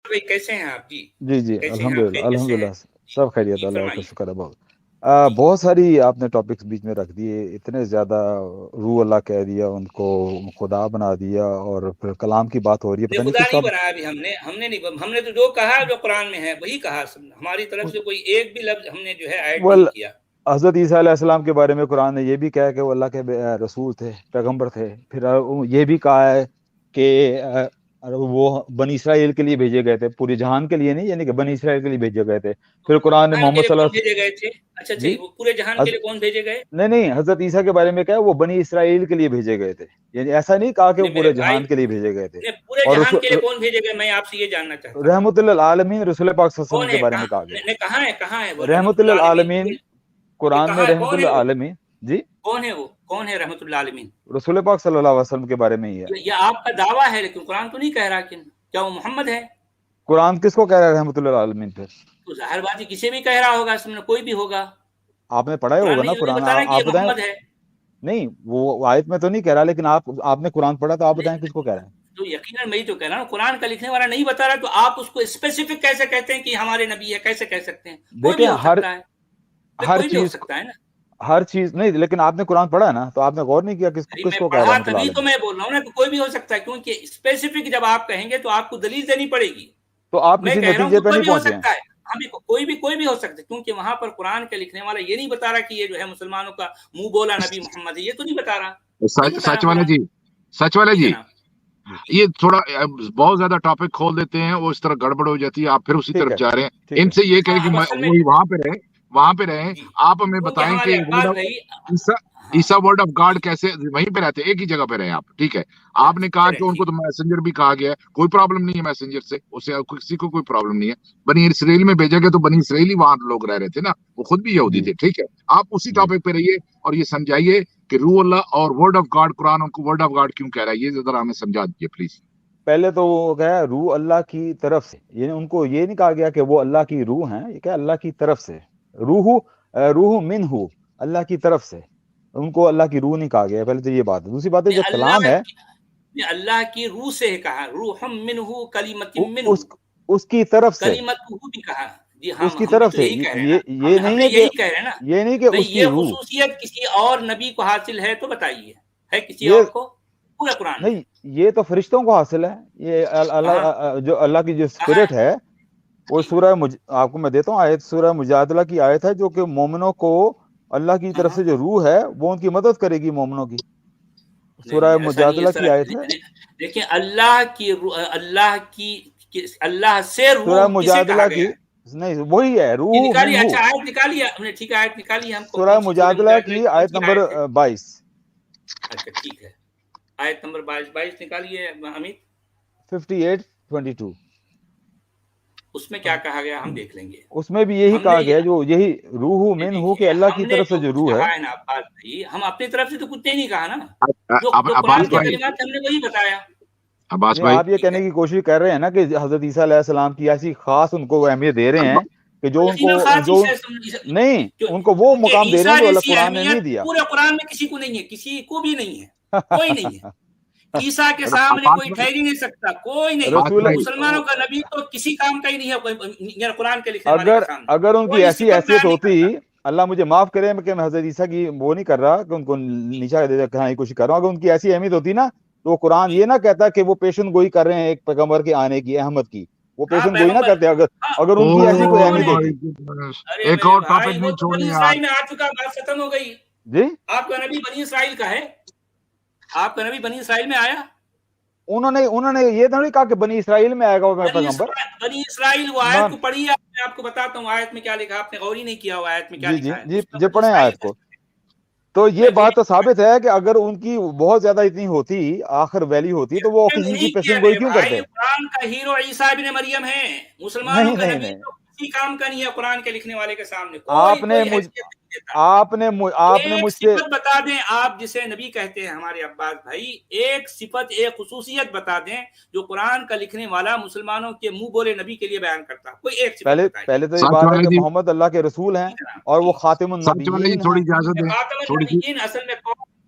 بھائی کیسے ہیں آپ؟ جی جی جی کیسے ہیں آپ؟ الحمدللہ خیریت سے ہیں؟ الحمدللہ سب خیریت، جی اللہ کا فرمائیے. شکر ہے بہت. جی بہت ساری آپ نے ٹاپکس بیچ میں رکھ دیے، اتنے زیادہ روح اللہ کہہ دیا، ان کو خدا بنا دیا، اور پھر کلام کی بات ہو رہی ہے، نے پتہ نہیں خدا کس نہیں ٹاپک. بنایا ابھی ہم نے نہیں، ہم نے تو جو کہا جو قرآن میں ہے وہی کہا. ہماری طرف سے کوئی ایک بھی لفظ ہم نے جو ہے ایڈ نہیں کیا. حضرت عیسیٰ علیہ السلام کے بارے میں قرآن نے یہ بھی کہا کہ وہ اللہ کے رسول تھے، پیغمبر تھے. پھر یہ بھی کہا ہے کہ وہ بنی اسرائیل کے لیے بھیجے گئے تھے، پورے جہان کے لیے نہیں، یعنی کہ بنی اسرائیل کے لیے بھیجے گئے تھے. پھر قرآن نے جہان کے محمد لیے صلی کون اللہ بھیجے گئے تھے؟ اچھا جی وہ پورے جہان کے لیے کون بھیجے گئے؟ نہیں، حضرت عیسیٰ کے بارے میں کہا وہ بنی اسرائیل کے لیے بھیجے گئے تھے، یعنی ایسا نہیں کہا کہ وہ نہیں میرے پورے بھائی، جہان کے لیے بھیجے گئے تھے. پورے اور جہان کے لیے کون بھیجے گئے میں آپ سے یہ جاننا چاہتا ہوں. رحمت للعالمین رسول پاک صلی اللہ علیہ کون وسلم کے ہے؟ بارے میں کہا گیا. کہاں ہے وہ رحمت رحمت اللہ عالمین؟ للعالمین قرآن میں کہاں ہے؟ رحمت کون ہے وہ؟ للعالمین. جی کون ہے وہ؟ کون ہے رحمت اللہ عالمین؟ رسول پاک صلی اللہ علیہ وسلم کے بارے میں ہی ہے. یہ آپ کا دعویٰ ہے لیکن قرآن تو نہیں کہہ رہا کہ کیا وہ محمد ہے؟ قرآن کس کو کہہ رہا ہے رحمت للعالمین پہ؟ تو ظاہر بات ہے کسی بھی کہہ رہا ہوگا، اس میں کوئی بھی ہوگا. آپ نے پڑھا ہی قرآن ہوگا نے نا یہ نہیں قرآن، بتا رہا کہ آپ یہ بتائیں. محمد ہے. نہیں وہ آیت میں تو نہیں کہہ رہا، لیکن آپ نے قرآن پڑھا تو آپ بتائیں کس کو کہہ رہے ہیں. تو یقیناً میں ہی تو کہہ رہا ہوں، قرآن کا لکھنے والا نہیں بتا رہا تو آپ اس کو اسپیسیفک کیسے کہتے ہیں کہ ہمارے نبی ہے؟ کیسے کہہ سکتے ہیں؟ کوئی دیکھیں بھی ہو سکتا ہے. ہر کوئی بھی ہو چیز سکتا ہے نا. ہر چیز نہیں، لیکن آپ نے قرآن پڑھا ہے نا، تو آپ نے غور نہیں کیا کس میں کو کہہ رہا ہے پڑھا رحمت تبھی تو العالمین. میں بول رہا ہوں نا کہ کوئی بھی ہو سکتا ہے، کیونکہ اسپیسیفک جب آپ کہیں گے تو آپ کو دلیل دینی پڑے گی. تو آپ میں کسی کہہ رہا ہوں نتیجے کہ پہ کوئی نہیں بھی ہو پہنچے ہیں. سکتا ہے. ہمیں کوئی بھی ہو سکتا ہے، کیونکہ وہاں پر قرآن کے لکھنے والا یہ نہیں بتا رہا کہ یہ جو ہے مسلمانوں کا منہ بولا نبی محمد ہے، یہ تو نہیں بتا رہا. نہیں بتا رہا سچ والے قرآن. جی، سچ والے جی جی، جناب. یہ تھوڑا بہت زیادہ ٹاپک کھول دیتے ہیں، وہ اس طرح گڑبڑ ہو جاتی ہے، آپ پھر اسی ٹھیک طرف ہے جا رہے ہیں. ٹھیک ان ہے. سے یہ کہیں کہ اب اصل میں وہی وہاں پہ رہیں. جی آپ ہمیں کیونکہ بتائیں ہمارے کہ عباس بھائی، عیسیٰ ورڈ آف گاڈ کیسے وہیں پہ رہتے، ایک ہی جگہ پہ رہے آپ. ٹھیک ہے، آپ نے کہا کہ ان کو تو میسنجر بھی کہا گیا ہے، کوئی پرابلم نہیں ہے میسنجر سے، اسے کسی کو کوئی پرابلم نہیں ہے. بنی اسرائیل میں بھیجا گیا تو بنی اسرائیل ہی وہاں لوگ رہ رہے تھے نا، وہ خود بھی یہودی جی تھے. ٹھیک ہے، آپ اسی جی ٹاپک پہ رہیے اور یہ سمجھائیے کہ روح اللہ اور ورڈ آف گاڈ، قرآن ان کو ورڈ آف گاڈ کیوں کہہ رہا ہے، یہ ذرا ہمیں سمجھا دیجیے پلیز. پہلے تو وہ کہا روح اللہ کی طرف سے، یعنی ان کو یہ نہیں کہا گیا کہ وہ اللہ کی روح ہیں، یہ کہا اللہ کی طرف سے. روح منہ، اللہ کی طرف سے. ان کو اللہ کی روح نہیں کہا گیا. پہلے تو یہ بات ہے. دوسری بات ہے جو کلام ہے اللہ کی روح سے کہا، روح منہ کلمت منہ، اس کی طرف سے، کلمت بھی کہا. جی اس کی ہم بھی طرف تو سے. یہی کہہ رہے ہیں نا. یہ ہم نہیں نے ہے کہ یہی کہہ رہے ہیں نا. یہ نہیں کہ نہیں اس کی یہ روح خصوصیت کسی اور نبی کو حاصل ہے تو بتائیے، ہے کسی یہ اور کو؟ پورا قرآن میں نہیں، یہ تو فرشتوں کو حاصل ہے. یہ اللہ کی جو اسپرٹ ہے وہ جی سورہ آپ کو میں دیتا ہوں آیت، سورہ مجادلہ کی آیت ہے، جو کہ مومنوں کو اللہ کی طرف سے جو روح ہے وہ ان کی مدد کرے گی مومنوں کی. سورہ نہیں ایسا نہیں مجادلہ کی آیت ہے. دیکھیں اللہ سے سورہ روح کسے کہا مجادلہ گیا کی ہے؟ نہیں، وہی ہے جی روح نکالیے. منہ. اچھا آیت نکالیے ہم نے. ٹھیک ہے آیت نکالیے ہم کو. سورہ کون سی سورہ مجادلہ مجادلہ کی کون آیت سی نمبر آیت ہے؟ 22. اچھا ٹھیک ہے، آیت نمبر 22 نکالیے امید. 58:22. اس میں کیا کہا گیا ہم دیکھ لیں گے. اس میں بھی یہی ہم نے کہا گیا، جو یہی روح من ہو کہ دیکھیے اللہ ہم کی نے طرف سے جو جو کچھ روح ہے. کہا ہے نا عباس بھائی، ہم اپنی طرف سے تو کچھ نہیں کہا نا. جو قرآن عباس کے بھائی، کلمات ہم نے وہی بتایا. عباس نہیں، بھائی، آپ یہ کہنے کی کوشش کر رہے ہیں نا کہ حضرت عیسیٰ علیہ السلام کی ایسی خاص ان کو اہمیت دے رہے ہیں کہ جو ان کو یقیناً خاص چیز ہے. نہیں، ان کو وہ کیونکہ مقام دے رہے ہیں عیسیٰ جو اللہ جیسی قرآن نے نہیں اہمیت دیا. پورے قرآن میں کسی کو نہیں ہے، کسی کو بھی نہیں ہے، کوئی نہیں ہے. عیسیٰ کے سامنے عباس کوئی بھائی، ٹھہر ہی نہیں سکتا، کوئی نہیں. عباس رسول بھائی، مسلمانوں کا نبی تو کسی کام کا ہی نہیں ہے قرآن کے لکھنے والے کے سامنے. اگر ان کی کوئی ایسی صفت حیثیت بیان نہیں ہوتی، کرتا. اللہ مجھے معاف کرے کہ میں حضرت عیسیٰ کی وہ نہیں کر رہا کہ ان کو نیچا دکھانے کی کوشش کر رہا ہوں. اگر ان کی ایسی اہمیت ہوتی نا تو وہ قرآن یہ نہ کہتا کہ وہ پیشن گوئی کر رہے ہیں ایک پیغمبر کے آنے کی، احمد کی. وہ ہاں پیشن گوئی نہ پیغمبر. کرتے اگر ان کی ایسی کوئی کون اہمیت ہے؟ ہوتی. ارے ایک میرے اور بھائی ٹاپک وہ نہیں تو چھوڑیں بنی یار. اسرائیل میں آ چکا، بات ختم ہو گئی. جی آپ کا نبی بنی اسرائیل کا ہے، آپ کا نبی بنی اسرائیل میں آیا. انہوں نے یہ تو نہیں کہا کہ بنی اسرائیل میں آئے گا وہ پیغمبر. بنی اسرائیل وہ آیت کو پڑھیے، میں آپ کو بتاتا ہوں آیت میں کیا لکھا. آپ نے غور ہی نہیں کیا ہوا آیت میں کیا جی جی لکھا ہے. جی اس میں جی بنی پڑھیں اسرائیل آیت کو. تو یہ بات تو ثابت ہے کہ اگر ان کی بہت زیادہ اتنی ہوتی، آخر ویلی ہوتی، تو وہ کسی کی نہیں کیا پیشن گوئی میرے کیوں بھائی. کرتے؟ قرآن کا ہیرو عیسیٰ ابن مریم ہے. مسلمانوں نہیں کا نہیں نبی نہیں، تو کسی کام کا نہیں ہے قرآن کے لکھنے والے کے سامنے. آپ نے کوئی حیثیت نہیں دیتا. آپ نے ایک مجھ سے صفت بتا دیں آپ جسے نبی کہتے ہیں ہمارے عباس بھائی. ایک صفت، ایک خصوصیت بتا دیں جو قرآن کا لکھنے والا مسلمانوں کے منہ بولے نبی کے لیے بیان کرتا. کوئی ایک صفت بتائیے. پہلے تو یہ سچ بات ہے والے کہ جی، محمد اللہ کے رسول ہیں جی جناب اور وہ جی. خاتم سچ والے جی، النبیین تھوڑی ہیں. اجازت دیں، خاتم تھوڑی سی. النبیین اصل میں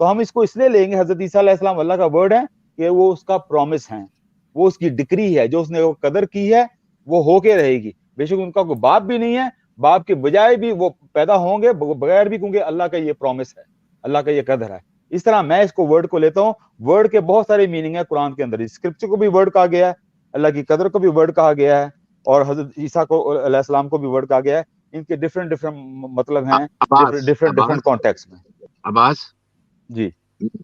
تو ہم اس کو اس لیے لیں گے حضرت عیسیٰ علیہ السلام اللہ کا ورڈ ہے کہ وہ اس کا پرومس ہے, وہ اس کی ڈکری ہے, جو اس نے وہ قدر کی ہے وہ ہو کے رہے گی. بے شک ان کا کوئی باپ بھی نہیں ہے, باپ کے بجائے بھی وہ پیدا ہوں گے بغیر بھی, کیونکہ اللہ کا یہ پرومس ہے, اللہ کا یہ قدر ہے. اس طرح میں اس کو ورڈ کو لیتا ہوں. ورڈ کے بہت سارے میننگ ہے قرآن کے اندر. اسکرپچر کو بھی ورڈ کہا گیا ہے, اللہ کی قدر کو بھی ورڈ کہا گیا ہے, اور حضرت عیسیٰ کو علیہ السلام کو بھی ورڈ کہا گیا ہے. ان کے ڈفرینٹ مطلب ہیں, ڈفرینٹ کانٹیکس میں. عباس جی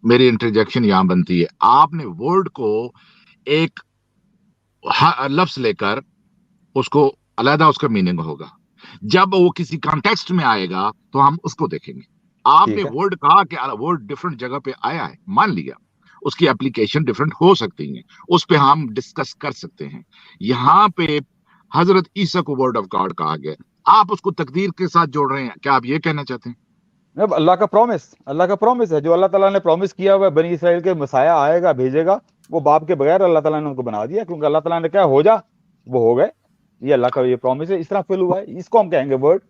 میری انٹرجیکشن یہاں بنتی ہے. آپ نے ورڈ کو ایک لفظ لے کر اس کو علیحدہ اس کا میننگ ہوگا, جب وہ کسی کانٹیکسٹ میں آئے گا تو ہم اس کو دیکھیں گے. آپ نے ورڈ کہا کہ ورڈ ڈفرنٹ جگہ پہ آیا ہے, مان لیا, اس کی اپلیکیشن ڈفرنٹ ہو سکتی ہیں, اس پہ ہم ڈسکس کر سکتے ہیں. یہاں پہ حضرت عیسیٰ کو ورڈ آف گاڈ کہا گیا, آپ اس کو تقدیر کے ساتھ جوڑ رہے ہیں, کیا آپ یہ کہنا چاہتے ہیں؟ اللہ کا پرومس ہے, جو اللہ تعالیٰ نے پرومس کیا ہوا ہے بنی اسرائیل کے مسیح آئے گا, بھیجے گا, وہ باپ کے بغیر اللہ تعالیٰ نے ان کو بنا دیا, کیونکہ اللہ تعالیٰ نے کہا ہو جا, وہ ہو گئے. یہ اللہ کا یہ پرومس ہے, اس طرح فل ہوا ہے. اس کو ہم کہیں گے ورڈ,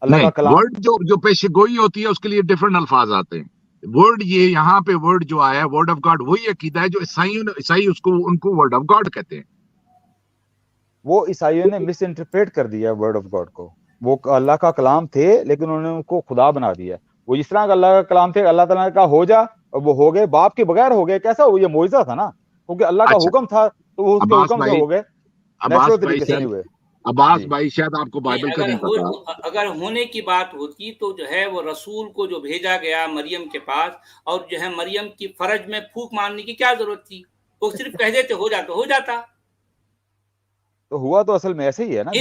اللہ کا کلام. ورڈ جو پیش گوئی ہوتی ہے اس کے لیے ڈفرنٹ الفاظ آتے ہیں. ورڈ یہ یہاں پہ ورڈ جو آیا ہے ورڈ آف گاڈ, وہی عقیدہ ہے جو عیسائی اس کو ان کو ورڈ آف گاڈ کہتے ہیں. وہ عیسائیوں نے مس انٹرپریٹ کر دیا ورڈ آف گاڈ کو. وہ اللہ کا کلام تھے لیکن انہوں نے ان کو خدا بنا دیا. وہ جس طرح اللہ کا کلام تھے, اللہ تعالیٰ نے کہا ہو جا, اور وہ ہو گئے, باپ کے بغیر ہو گئے. کیسا وہ, یہ معجزہ تھا نا, کیونکہ اللہ کا حکم تھا تو وہ اس کے حکم سے ہو گئے, نیچرل طریقے سے نہیں ہوئے. عباس بھائی شاید آپ کو بائبل کا نہیں پتا. اگر ہونے کی بات ہوتی تو جو ہے وہ رسول کو جو بھیجا گیا مریم کے پاس, اور جو ہے مریم کی فرج میں پھونک مارنے کی کیا ضرورت تھی؟ وہ صرف کہہ دیتے ہو جاتا, ہو جاتا. تو ہوا تو اصل میں ایسے ہی ہے نا.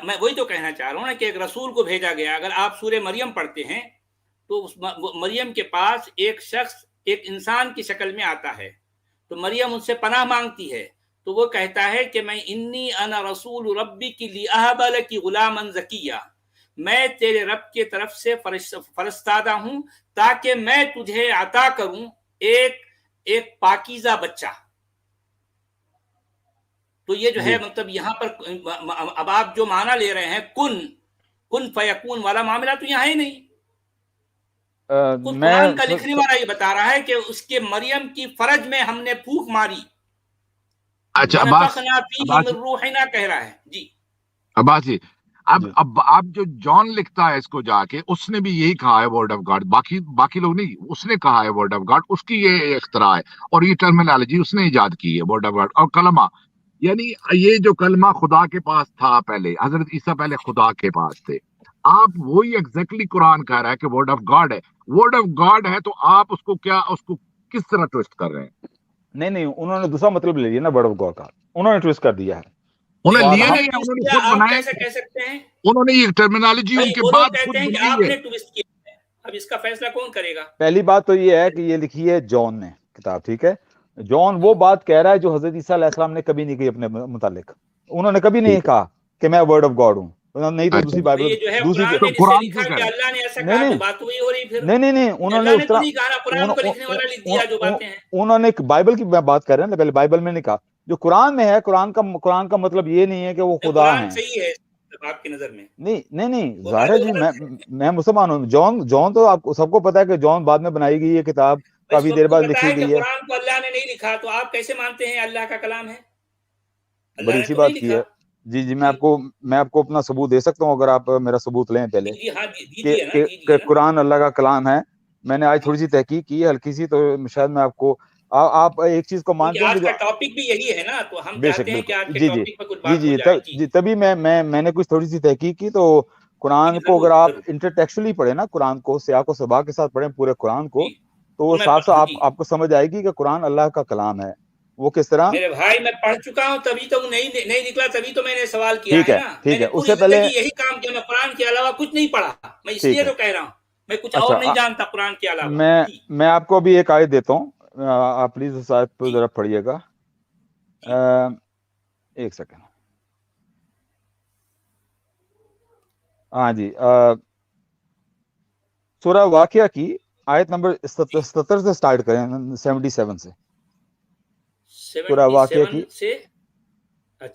میں وہی تو کہنا چاہ رہا ہوں نا کہ ایک رسول کو بھیجا گیا. اگر آپ سورہ مریم پڑھتے ہیں تو مریم کے پاس ایک شخص ایک انسان کی شکل میں آتا ہے, تو مریم اس سے پناہ مانگتی ہے, تو وہ کہتا ہے کہ میں انی انا رسول ربی کی لیہب لکی غلاما زکیہ, میں تیرے رب کی طرف سے فرستادہ ہوں تاکہ میں تجھے عطا کروں ایک پاکیزہ بچہ. تو یہ جو ہے مطلب یہاں پر اب آپ جو معنی لے رہے ہیں کن فیکون والا معاملہ تو یہاں ہی نہیں. قرآن کا لکھنے والا یہ بتا رہا ہے کہ اس کے مریم کی فرج میں ہم نے پھونک ماری. اچھا روحنا کہہ رہا ہے. جی عباس جی, اب آپ جو جان لکھتا ہے اس کو جا کے, اس نے بھی یہی کہا ہے ورڈ آف گاڈ, باقی لوگ نہیں, اس نے کہا ہے ورڈ آف گاڈ, اس کی یہ اختراع ہے, اور یہ ٹرمینالوجی اس نے ایجاد کی ہے ورڈ آف گاڈ. اور کلمہ, یعنی یہ جو کلمہ خدا کے پاس تھا پہلے, حضرت عیسیٰ پہلے خدا کے پاس تھے. آپ وہی ایگزیکٹلی قرآن کہہ رہا ہے کہ ورڈ آف گاڈ ہے. ورڈ آف گاڈ ہے تو آپ اس کو کس طرح ٹویسٹ کر رہے ہیں؟ نہیں, انہوں نے دوسرا مطلب لے لیا نا ورڈ آف گاڈ کا, انہوں نے ٹویسٹ کر دیا ہے. انہوں نے لیے نہیں, انہوں نے خود بنایا. کیسے کہہ سکتے ہیں؟ انہوں نے یہ ٹرمینالوجی ان کے بعد خود بنائی آپ ہے. نے ٹویسٹ کیا ہے. اب اس کا فیصلہ کون کرے گا؟ پہلی بات تو یہ ہے کہ یہ لکھی ہے جان نے کتاب, ٹھیک ہے. جان وہ بات کہہ رہا ہے جو حضرت عیسیٰ علیہ السلام نے کبھی نہیں کہی اپنے متعلق. انہوں نے کبھی نہیں کہا کہ میں ورڈ آف گاڈ ہوں, نہیں تو دوسری بائبل انہوں نے بائبل کی بات کر رہے ہیں, پہلے بائبل میں نہیں کہا. جو قرآن میں ہے, قرآن کا مطلب یہ نہیں ہے کہ وہ خدا ہیں. آپ کی نظر میں نہیں ظاہر جی, میں مسلمان ہوں. جان تو آپ سب کو پتا ہے کہ جان بعد میں بنائی گئی ہے کتاب, کافی دیر بعد لکھی گئی ہے. قرآن کو اللہ نے نہیں لکھا تو آپ کیسے مانتے ہیں اللہ کا کلام ہے؟ بڑی اچھی بات کی ہے. جی میں آپ کو اپنا ثبوت دے سکتا ہوں, اگر آپ میرا ثبوت لیں پہلے, کہ قرآن اللہ کا کلام ہے. میں نے آج تھوڑی سی تحقیق کی ہے, ہلکی سی, تو شاید میں آپ ایک چیز کو مانتے ہیں. ٹاپک بھی یہی ہے نا, تو ہم چاہتے ہیں کہ آج کے ٹاپک پر کچھ بات ہو جائے. جی تبھی میں نے کچھ تھوڑی سی تحقیق کی, تو قرآن کو اگر آپ انٹرٹیکچولی پڑھیں نا, قرآن کو سیاق و سباق کے ساتھ پڑھیں پورے قرآن کو, تو صاف آپ کو سمجھ آئے گی کہ قرآن اللہ کا کلام ہے. وہ کس طرح؟ میرے بھائی میں پڑھ چکا ہوں, تبھی تو نہیں نکلا, تبھی تو میں نے سوال کیا ہے نا. ٹھیک ہے, اس سے پہلے یہی کام کیا, میں قرآن کے علاوہ کچھ نہیں پڑھا. میں اس لیے تو کہہ رہا ہوں, میں کچھ اور نہیں جانتا قرآن کے علاوہ. میں آپ کو ابھی ایک آیت دیتا ہوں, آپ پلیز اس آیت پہ ذرا پڑھیے گا. ایک سیکنڈ. ہاں جی, سورہ واقعہ کی آیت نمبر 77 سے سٹارٹ کریں, 77 سے. سورہ واقعہ کی,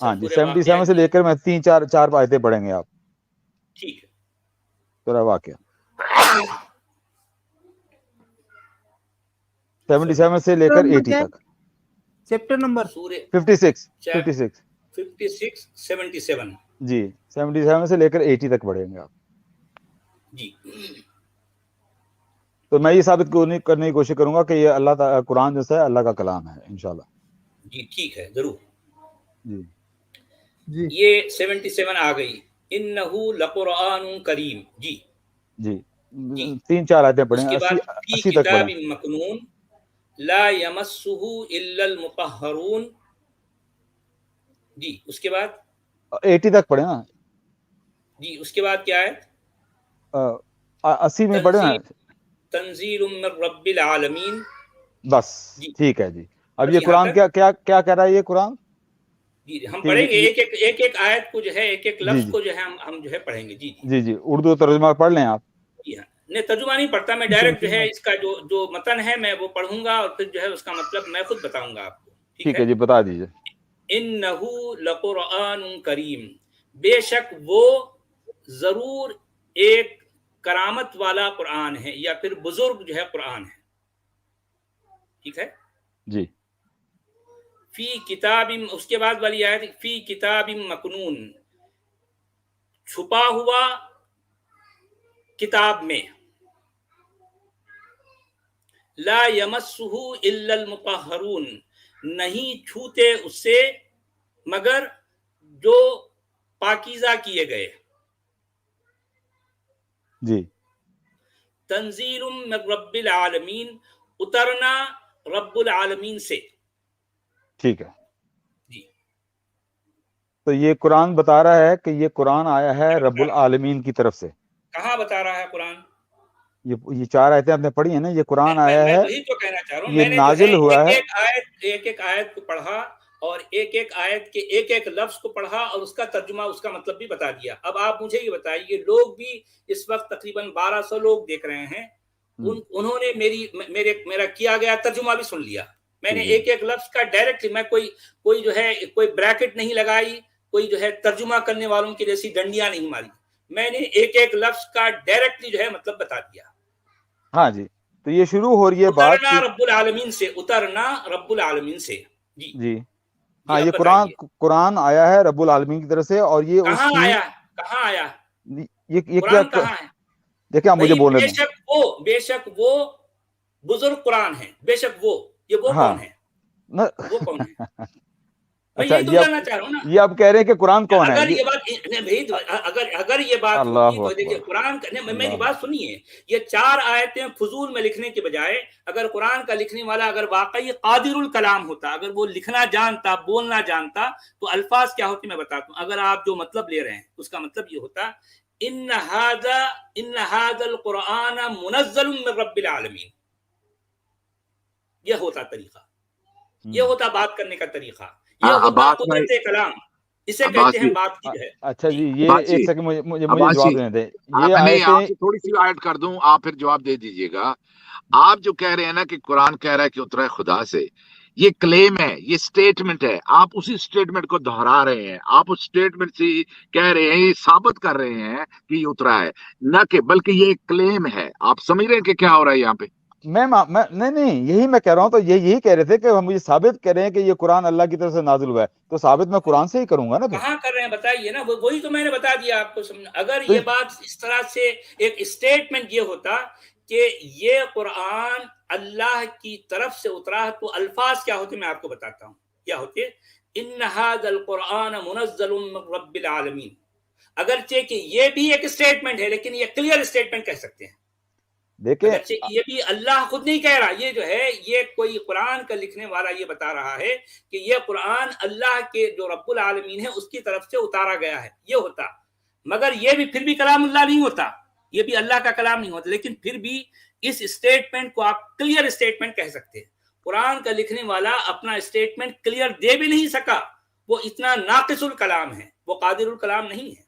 ہاں جی, 77 سے لے کر میں 3-4 آیتیں پڑھیں گے آپ. ٹھیک ہے. سورہ واقعہ. 77 سے لے کر 80 تک. چیپٹر نمبر سورہ 56 56 77. جی 77 سے لے کر 80 تک پڑھیں گے آپ. جی تو میں یہ ثابت کرنے کی کوشش کروں گا کہ یہ اللہ تعالیٰ قرآن جیسا ہے، اللہ کا کلام ہے انشاءاللہ. جی ٹھیک ہے ضرور. جی جی یہ 77 آ گئی، انہو لقرآن کریم. جی جی جی 3-4 آیتیں اس پڑھیں، کے بعد 80 فی تک کتاب پڑھیں. مکنون لا یمسہ الا المطہرون. جی اس کے بعد 80 تک پڑھیں نا. جی اس کے بعد کیا ہے؟ 80 میں پڑھیں نا. تنزیل من رب العالمین. بس جی ٹھیک ہے جی. اب بس یہ یہاں قرآن تک. کیا کہہ رہا ہے یہ قرآن؟ جی ہم کہ پڑھیں گے ایک ایک آیت کو جو ہے، ایک ایک جی لفظ جی کو جو ہے ہم جو ہے پڑھیں گے. جی جی جی جی اردو ترجمہ پڑھ لیں آپ. جی ہاں، نہیں ترجمہ نہیں پڑھتا میں، ڈائریکٹ جو ہے اس کا جو متن ہے میں وہ پڑھوں گا اور پھر جو ہے اس کا مطلب میں خود بتاؤں گا آپ کو. ٹھیک ہے جی بتا دیجیے. انہو لقرآن کریم، بے شک وہ ضرور ایک کرامت والا قرآن ہے، یا پھر بزرگ جو ہے قرآن ہے. ٹھیک ہے. جی فی کتاب، اس کے بعد والی آیت فی کتاب مکنون، چھپا ہوا کتاب میں، لا یمسہ الا المطہرون، نہیں چھوتے اس سے مگر جو پاکیزہ کیے گئے. جی تنزیل من رب العالمین، اترنا رب العالمین سے. ٹھیک ہے. جی تو یہ قرآن بتا رہا ہے کہ یہ قرآن آیا ہے رب العالمین کی طرف سے. کہاں بتا رہا ہے قرآن؟ یہ 4 آیتیں آپ نے پڑھی ہیں نا، یہ قرآن آیا میں ہے، وہی تو کہنا چاہ رہا ہوں. یہ میں نے جو ہے نازل ہوا ہے. ایک ایک آیت کو پڑھا اور ایک ایک آیت کے ایک ایک لفظ کو پڑھا اور اس کا ترجمہ، اس کا مطلب بھی بتا دیا. اب آپ مجھے یہ بتائیے، لوگ بھی اس وقت تقریباً 1200 لوگ دیکھ رہے ہیں، انہوں نے میرا کیا گیا ترجمہ بھی سن لیا. میں نے ایک ایک لفظ کا ڈائریکٹلی، میں کوئی جو ہے کوئی بریکٹ نہیں لگائی، کوئی جو ہے ترجمہ کرنے والوں کی جیسی ڈنڈیاں نہیں ماری. میں نے ایک ایک لفظ کا ڈائریکٹلی جو ہے مطلب بتا دیا. ہاں جی. تو یہ شروع ہو رہی ہے بات اترنا رب العالمین سے، اترنا رب العالمین سے. جی جی ہاں، اب یہ بتائیے قرآن آیا ہے رب العالمین کی طرف سے، اور یہ اس کہاں کی آیا؟ کہاں آیا یہ کیا قرآن؟ کہاں ہے دیکھیں آپ مجھے بھائی؟ بولنے دیں. بے شک وہ بزرگ قرآن ہے. بے شک یہ ہاں کون ہے؟ وہ کون ہے؟ میں اچھا، یہی تو کہنا چاہ رہا ہوں نا. یہ آپ کہہ رہے ہیں کہ قرآن کون ہے؟ اگر یہ بات اگر یہ بات اللہ ہوتی تو دیکھیے اکبر. قرآن کا، میری بات سنیے، یہ 4 آیتیں فضول میں لکھنے کے بجائے اگر قرآن کا لکھنے والا اگر واقعی قادر الکلام ہوتا، اگر وہ لکھنا جانتا، بولنا جانتا، تو الفاظ کیا ہوتے میں بتاتا ہوں. اگر آپ جو مطلب لے رہے ہیں اس کا مطلب یہ ہوتا، ان ھذا القرآن منزل من رب العالمین. یہ ہوتا طریقہ، یہ ہوتا بات کرنے کا طریقہ، یہ ہوتا قدرت کلام. اسے کہتے ہیں بات کی ہے. اچھا جی، یہ ایک سیکنڈ مجھے جواب دینے دیں. یہ نہیں، آپ آیتیں سے تھوڑی سی ایڈ کر دوں، آپ پھر جواب دے دیجیے گا. آپ جو کہہ رہے ہیں نا کہ قرآن کہہ رہا ہے کہ اترا ہے خدا سے، یہ کلیم ہے، یہ سٹیٹمنٹ ہے. آپ اسی سٹیٹمنٹ کو دہرا رہے ہیں، آپ اس سٹیٹمنٹ سے کہہ رہے ہیں، یہ ثابت کر رہے ہیں کہ یہ اترا ہے، نہ کہ بلکہ یہ ایک کلیم ہے. آپ سمجھ رہے ہیں کہ کیا ہو رہا ہے یہاں پہ؟ نہیں یہی میں کہہ رہا ہوں. تو یہی کہہ رہے تھے کہ ہم مجھے ثابت کریں کہ یہ قرآن اللہ کی طرف سے نازل ہوا ہے، تو ثابت میں قرآن سے ہی کروں گا نا. کہاں کر رہے ہیں بتائیے نا. وہی تو میں نے بتا دیا آپ کو. اگر تو یہ بات اس طرح سے ایک اسٹیٹمنٹ یہ ہوتا کہ یہ قرآن اللہ کی طرف سے اترا ہے، تو الفاظ کیا ہوتے میں آپ کو بتاتا ہوں. کیا ہوتے؟ ان ھذا القرآن منزل من رب العالمین. اگرچہ کہ یہ بھی ایک اسٹیٹمنٹ ہے، لیکن یہ کلیئر اسٹیٹمنٹ کہہ سکتے ہیں. دیکھیں اگرچہ یہ بھی اللہ خود نہیں کہہ رہا، یہ جو ہے یہ کوئی قرآن کا لکھنے والا یہ بتا رہا ہے کہ یہ قرآن اللہ کے جو رب العالمین ہے اس کی طرف سے اتارا گیا ہے. یہ ہوتا، مگر یہ بھی پھر بھی کلام اللہ نہیں ہوتا، یہ بھی اللہ کا کلام نہیں ہوتا. لیکن پھر بھی اس اسٹیٹمنٹ کو آپ کلیئر اسٹیٹمنٹ کہہ سکتے ہیں. قرآن کا لکھنے والا اپنا اسٹیٹمنٹ کلیئر دے بھی نہیں سکا، وہ اتنا ناقص الکلام ہے، وہ قادر الکلام نہیں ہے.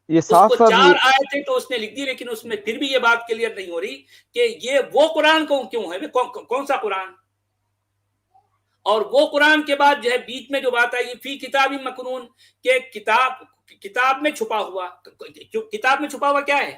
یہ اس صاف کو صاف 4 آیتیں تو اس نے لکھ دی، لیکن اس میں پھر بھی یہ بات کلیئر نہیں ہو رہی کہ یہ وہ قرآن کیوں ہے، کون سا قرآن. اور وہ قرآن کے بعد جو ہے بیچ میں جو بات آئی فی کتاب مکنون، کہ کتاب میں چھپا ہوا. کتاب میں چھپا ہوا کیا ہے؟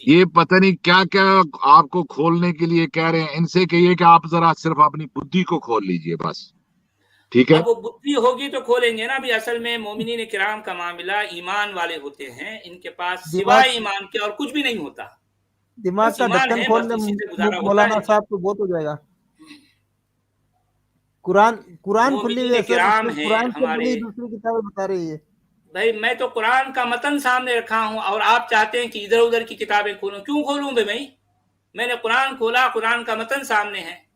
یہ پتہ نہیں کیا کیا آپ کو کھولنے کے لیے کہہ رہے ہیں. ان سے کہیے کہ آپ ذرا صرف اپنی بدھی کو کھول لیجئے بس. ٹھیک ہے. اب وہ بدھی ہوگی تو کھولیں گے نا. ابھی اصل میں مومنین کرام کا معاملہ ایمان والے ہوتے ہیں. ان کے پاس سوائے ایمان کے اور کچھ بھی نہیں ہوتا. دماغ کا ڈھکن کھول دیں مولانا صاحب تو بہت ہو جائے گا. قرآن کھلی ہوئی ہے سر. قرآن سے بڑی دوسری کتابیں بتا رہی ہے. بھائی میں تو قرآن کا متن سامنے رکھا ہوں اور آپ چاہتے ہیں کہ ادھر ادھر کی کتابیں کھولوں. کیوں کھولوں بھائی؟ میں نے قرآن کھولا, قرآن کا متن سامنے ہے.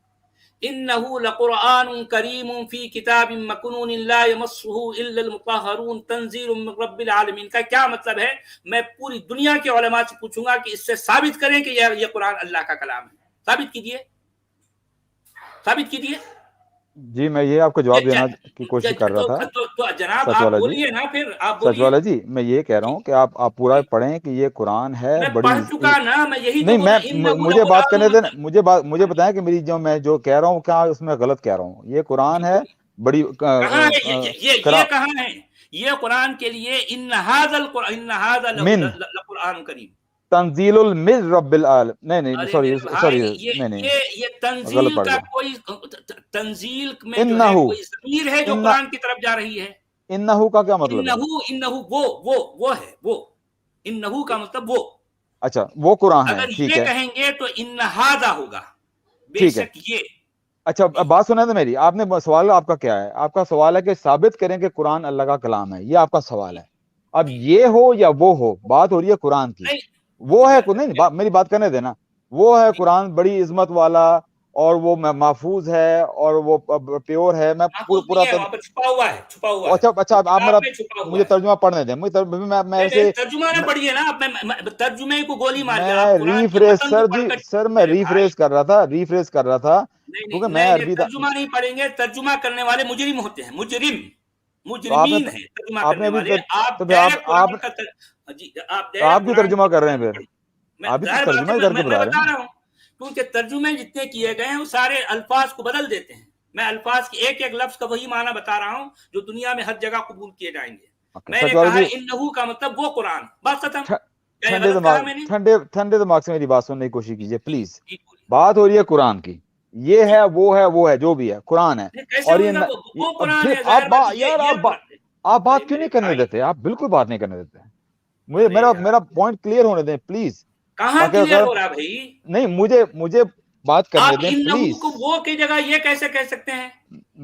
انه لقرآن کریم فی کتاب مکنون لا یمسہ الا المطہرون تنزیل من رب العالمین. کا کیا مطلب ہے؟ میں پوری دنیا کے علماء سے پوچھوں گا کہ اس سے ثابت کریں کہ یہ قرآن اللہ کا کلام ہے. ثابت کیجئے, ثابت کیجئے. جی میں یہ آپ کو جواب دینا کی کوشش کر رہا تھا. تو جناب آپ بولیے نا, پھر آپ بولیے. سچ والا جی میں یہ کہہ رہا ہوں کہ آپ پورا پڑھیں کہ یہ قرآن ہے. میں بڑی پڑھ چکا نا, میں یہی نہیں, میں مجھے بات کرنے دیں. مجھے بتائیں کہ میری جو کہہ رہا ہوں کیا اس میں غلط کہہ رہا ہوں. یہ قرآن ہے بڑی کہاں ہے یہ کہاں ہے یہ قرآن کے لیے ان ھذا لقرآن کریم تنزیل من رب العالمین. نہیں سوری نہیں یہ تنزیل کا کوئی تنزیل میں جو ہے کوئی ضمیر ہے جو قرآن کی طرف جا رہی ہے. انہو کا کیا مطلب ہے؟ انہو وہ ہے, وہ انہو کا مطلب وہ. اچھا وہ قرآن ہے. اگر ٹھیک یہ ہے کہیں گے تو ان ھذا ہوگا. ٹھیک ہے. یہ اچھا بات سنیں تو میری. آپ نے سوال آپ کا کیا ہے؟ آپ کا سوال ہے کہ ثابت کریں کہ قرآن اللہ کا کلام ہے. یہ آپ کا سوال ہے. اب یہ ہو یا وہ ہو, بات ہو رہی ہے قرآن کی. وہ ہے نہیں, میری بات کرنے دینا. وہ ہے قرآن بڑی عظمت والا اور وہ محفوظ ہے اور وہ پیور ہے. میں پورا چھپا ہوا ہے. اچھا آپ میرا مجھے ترجمہ پڑھنے دیں. میں ایسے ترجمہ نہ پڑھیے نا, ترجمے کو گولی مار سر میں ریفریز کر رہا تھا کیونکہ میں عربی ترجمہ نہیں پڑھیں گے. ترجمہ کرنے والے مجرم ہوتے ہیں, مجرمین ہیں ترجمہ کرنے والے. آپ بھی ترجمہ کر رہے ہیں, پھر آپ بھی ترجمہ کر کے بتا رہے ہیں. کیونکہ ترجمے جتنے کیے گئے ہیں وہ سارے الفاظ کو بدل دیتے ہیں. میں الفاظ کی ایک ایک لفظ کا وہی معنی بتا رہا ہوں جو دنیا میں ہر جگہ قبول کیے جائیں گے. میں نے کہا انہو کا مطلب وہ قرآن. بات ختم. ٹھنڈے دماغ سے میری بات سننے کی کوشش کیجیے پلیز. بات ہو رہی ہے قرآن کی. یہ ہے وہ ہے جو بھی ہے قرآن ہے. اور آپ بات کیوں نہیں کرنے دیتے؟ آپ بالکل بات نہیں کرنے دیتے. مجھے میرا پوائنٹ کلیئر ہونے دیں پلیز. کہاں کلیئر ہو رہا بھائی؟ نہیں مجھے بات کرنے دیں پلیز. وہ کی جگہ یہ کیسے کہہ سکتے ہیں؟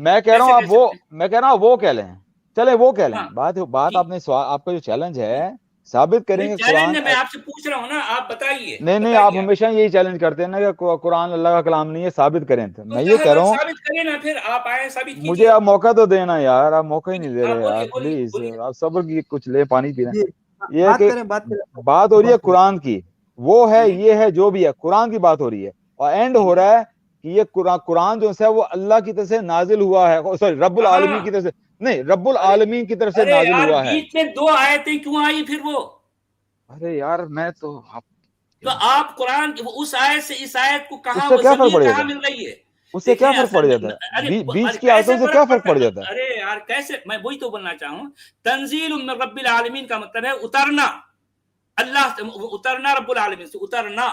میں کہہ رہا ہوں وہ کہہ لیں. چلے وہ کہہ لیں. بات آپ نے آپ کا جو چیلنج ہے ثابت کریں گے قرآن. میں آپ سے پوچھ رہا ہوں نا, آپ بتائیے. نہیں آپ ہمیشہ یہی چیلنج کرتے ہیں نا کہ قرآن اللہ کا کلام نہیں ہے, ثابت کریں. میں یہ کہہ رہا ہوں ثابت کریں نا, پھر آپ آئے ثابت کیجیے. مجھے آپ موقع تو دینا یار. آپ موقع ہی نہیں دے رہے یار پلیز. آپ صبر کی کچھ لے, پانی پینا. یہ کہ بات ہو رہی ہے قرآن کی. وہ ہے یہ ہے جو بھی ہے قرآن کی بات ہو رہی ہے. اور اینڈ ہو رہا ہے کہ یہ قرآن جو ہے وہ اللہ کی طرف سے نازل ہوا ہے. سوری رب العالمین کی طرف سے نہیں, رب العالمین کی طرف سے نازل ہوا ہے. بیچ میں 2 آیتیں کیوں آئی پھر وہ؟ ارے یار میں تو آپ قرآن اس آیت سے اس آیت کو کہاں مل رہی ہے؟ اس سے کیا فرق پڑ جاتا ہے؟ بیچ کی آیتوں سے کیا فرق پڑ جاتا ہے؟ ارے یار کیسے, میں وہی تو بولنا چاہوں. تنزیل من رب العالمین کا مطلب ہے اترنا. اللہ اترنا, رب العالمین سے اترنا,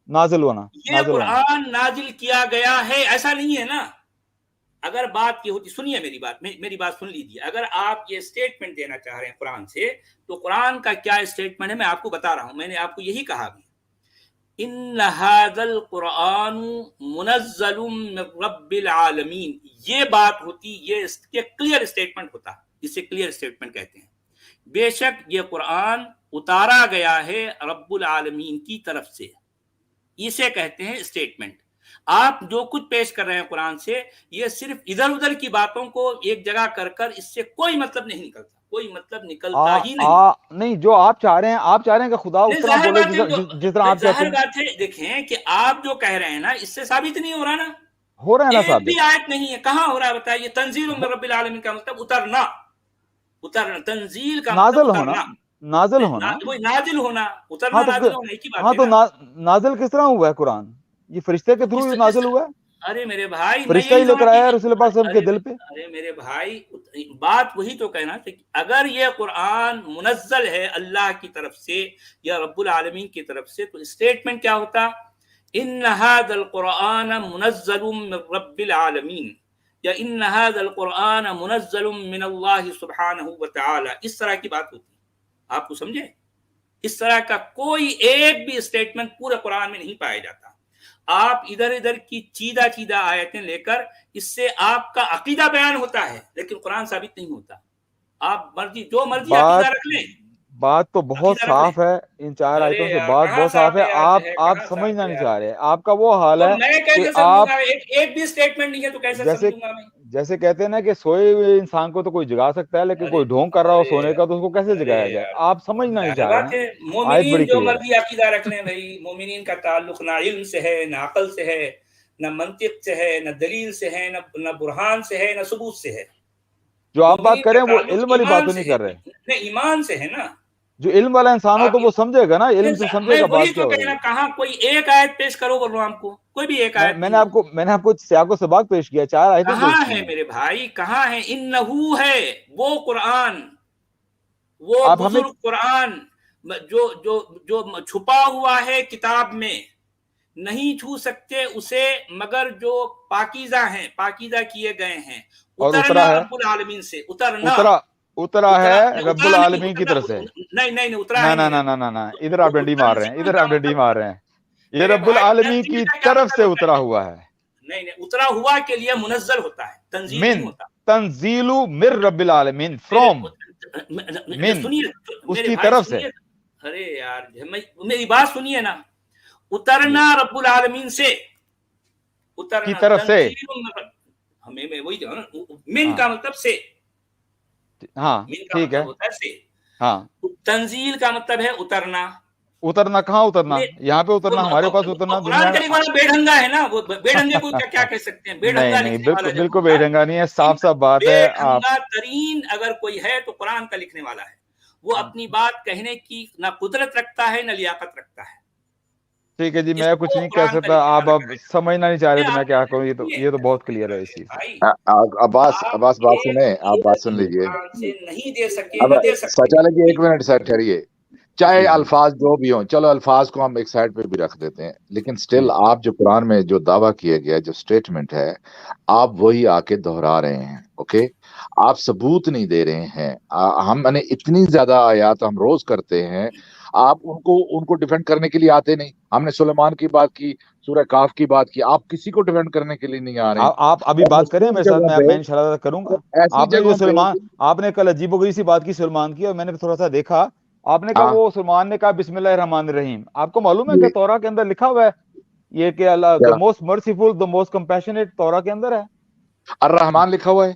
نازل ہونا. یہ قرآن نازل کیا گیا ہے, ایسا نہیں ہے نا. اگر بات یہ ہوتی, سنیے میری بات سن لیجیے. اگر آپ یہ اسٹیٹمنٹ دینا چاہ رہے ہیں قرآن سے, تو قرآن کا کیا اسٹیٹمنٹ ہے میں آپ کو بتا رہا ہوں. میں نے آپ کو یہی کہا بھی, ان ھذا القرآن منزل من رب العالمین. یہ بات ہوتی, یہ کلیئر اسٹیٹمنٹ ہوتا, اسے کلیئر اسٹیٹمنٹ کہتے ہیں. بے شک یہ قرآن اتارا گیا ہے رب العالمین کی طرف سے, اسے کہتے ہیں اسٹیٹمنٹ. آپ جو کچھ پیش کر رہے ہیں قرآن سے, یہ صرف ادھر ادھر کی باتوں کو ایک جگہ کر اس سے کوئی مطلب نہیں نکلتا. کوئی مطلب نکلتا ہی نہیں. جو آپ چاہ رہے ہیں کہ خدا اس طرح بولے جس طرح آپ چاہتے ہیں. دیکھیں کہ آپ جو کہہ رہے ہیں نا, اس سے ثابت نہیں ہو رہا نا. ہو رہا ہے نا ثابت. بھی آیت نہیں ہے, کہاں ہو رہا ہے بتائیے. تنزیل من رب العالمین کا مطلب اترنا. تنزیل کا نازل ہونا. نازل ہونا, نازل ہونا, اترنا, نازل ہونا ایک ہی بات ہے. ہاں تو نازل کس طرح ہوا ہے قرآن؟ یہ فرشتے کے تھرو نازل ہوا ہے. ارے میرے بھائی میں فرشتہ ہی یہی لے کر آیا ہے سمجھ رسول پاک صلی اللہ علیہ وسلم کے دل پہ. ارے میرے بھائی بات وہی تو کہنا کہ اگر یہ قرآن منزل ہے اللہ کی طرف سے یا رب العالمین کی طرف سے تو اسٹیٹمنٹ کیا ہوتا؟ ان هذا القرآن منزل من رب العالمین یا ان هذا القرآن منزل من اللہ سبحانہ وتعالی. اس طرح کی بات ہوتی. آپ کو سمجھے؟ اس طرح کا کوئی ایک بھی اسٹیٹمنٹ پورے قرآن میں نہیں پایا جاتا. آپ ادھر ادھر کی چیدہ چیدہ آیتیں لے کر اس سے آپ کا عقیدہ بیان ہوتا ہے لیکن قرآن ثابت نہیں ہوتا. آپ مرضی جو مرضی عقیدہ رکھ لیں. بات تو بہت صاف ہے ان 4 آیتوں سے، بات بہت صاف ہے. آپ سمجھنا نہیں چاہ رہے. آپ کا وہ حال ہے کہ آپ ایک بھی اسٹیٹمنٹ نہیں ہے تو کیسے سمجھوں گا میں؟ جیسے کہتے ہیں نا کہ سوئے ہوئے انسان کو تو کوئی جگا سکتا ہے لیکن کوئی ڈھونگ کر رہا ہو سونے کا تو اس کو کیسے جگایا جائے؟ آپ سمجھنا نہیں چاہ رہے ہیں. مومنین جو مرضی عقیدہ رکھ لیں بھائی، مومنین کا تعلق نہ علم سے ہے، نہ عقل سے ہے، نہ منطق سے ہے، نہ دلیل سے ہے، نہ برہان سے ہے، نہ ثبوت سے ہے. جو آپ بات کریں وہ علم والی بات تو نہیں کر رہے. نہیں، ایمان سے ہے نا. جو علم والا انسان ہو تو وہ سمجھے گا نا، علم سے سمجھے گا بات کیا ہو رہی ہے. کہاں کوئی ایک آیت پیش کرو بولو ہم کو، کوئی بھی ایک آیت. میں نے آپ کو سیاق و سباق پیش کیا، 4 آیتیں کہاں ہے میرے بھائی، کہاں ہے؟ انہو ہے وہ قرآن، وہ بزرگ قرآن جو چھپا ہوا ہے کتاب میں، نہیں چھو سکتے اسے مگر جو پاکیزہ ہیں، پاکیزہ کیے گئے ہیں. اترنا رب العالمین سے، اترا ہے رب العالمین کی طرف سے. نہیں اترا ہے نہ ادھر آپ ڈنڈی مار رہے ہیں. یہ رب العالمین کی طرف سے اترا ہوا ہے. نہیں اترا ہوا کے لیے منزل ہوتا ہے، تنزیل نہیں ہوتا. تنزیل من رب العالمین، فرام من، اس کی طرف سے. ارے یار میری بات سنیے نا. اترنا رب العالمین سے، اترنا کی طرف سے. ہمیں وہی من کا مطلب سے. ہاں ٹھیک ہے. ہاں تنزیل کا مطلب ہے اترنا. اترنا کہاں اترنا؟ یہاں پہ اترنا، ہمارے پاس اترنا. قرآن کریم والا بے ڈھنگا ہے نا، وہ بے ڈھنگے کو کیا کہہ سکتے ہیں؟ بے ڈھنگا نہیں بالکل بے ڈھنگا نہیں ہے، صاف بات ہے. بے ڈھنگا ترین اگر کوئی ہے تو قرآن کا لکھنے والا ہے. وہ اپنی بات کہنے کی نہ قدرت رکھتا ہے نہ لیاقت رکھتا ہے. ٹھیک ہے جی، میں کچھ نہیں کہہ سکتا. آپ اب سمجھنا نہیں چاہ رہے تو میں کیا کہوں. یہ تو بہت کلیئر ہے اس چیز. عباس بات سنیں، آپ بات سن لیجئے. نہیں دے سکے. سچا لگے ایک منٹ سر ٹھہریے. چاہے الفاظ جو بھی ہوں، چلو الفاظ کو ہم ایک سائڈ پہ بھی رکھ دیتے ہیں، لیکن سٹل آپ جو قرآن میں جو دعویٰ کیا گیا جو سٹیٹمنٹ ہے، آپ وہی آ کے دہرا رہے ہیں. اوکے، آپ ثبوت نہیں دے رہے ہیں. ہم نے اتنی زیادہ آیات ہم روز کرتے ہیں، آپ ان کو ڈیفینڈ کرنے کے لیے آتے نہیں. ہم نے سلیمان کی بات کی، سورہ کاف کی بات کی، آپ کسی کو ڈیفینڈ کرنے کے لیے نہیں آ رہے. آپ ابھی بات کریں میرے ساتھ، میں انشاءاللہ کروں گا. آپ نے کل عجیب و غریب سی بات کی سلمان کی، اور میں نے تھوڑا سا دیکھا. آپ نے کہا وہ سلمان نے کہا بسم اللہ الرحمن الرحیم. آپ کو معلوم ہے کہ تورا کے اندر لکھا ہوا ہے یہ کہ اللہ the most merciful, the most compassionate تورا کے اندر ہے. الرحمن لکھا ہوا ہے.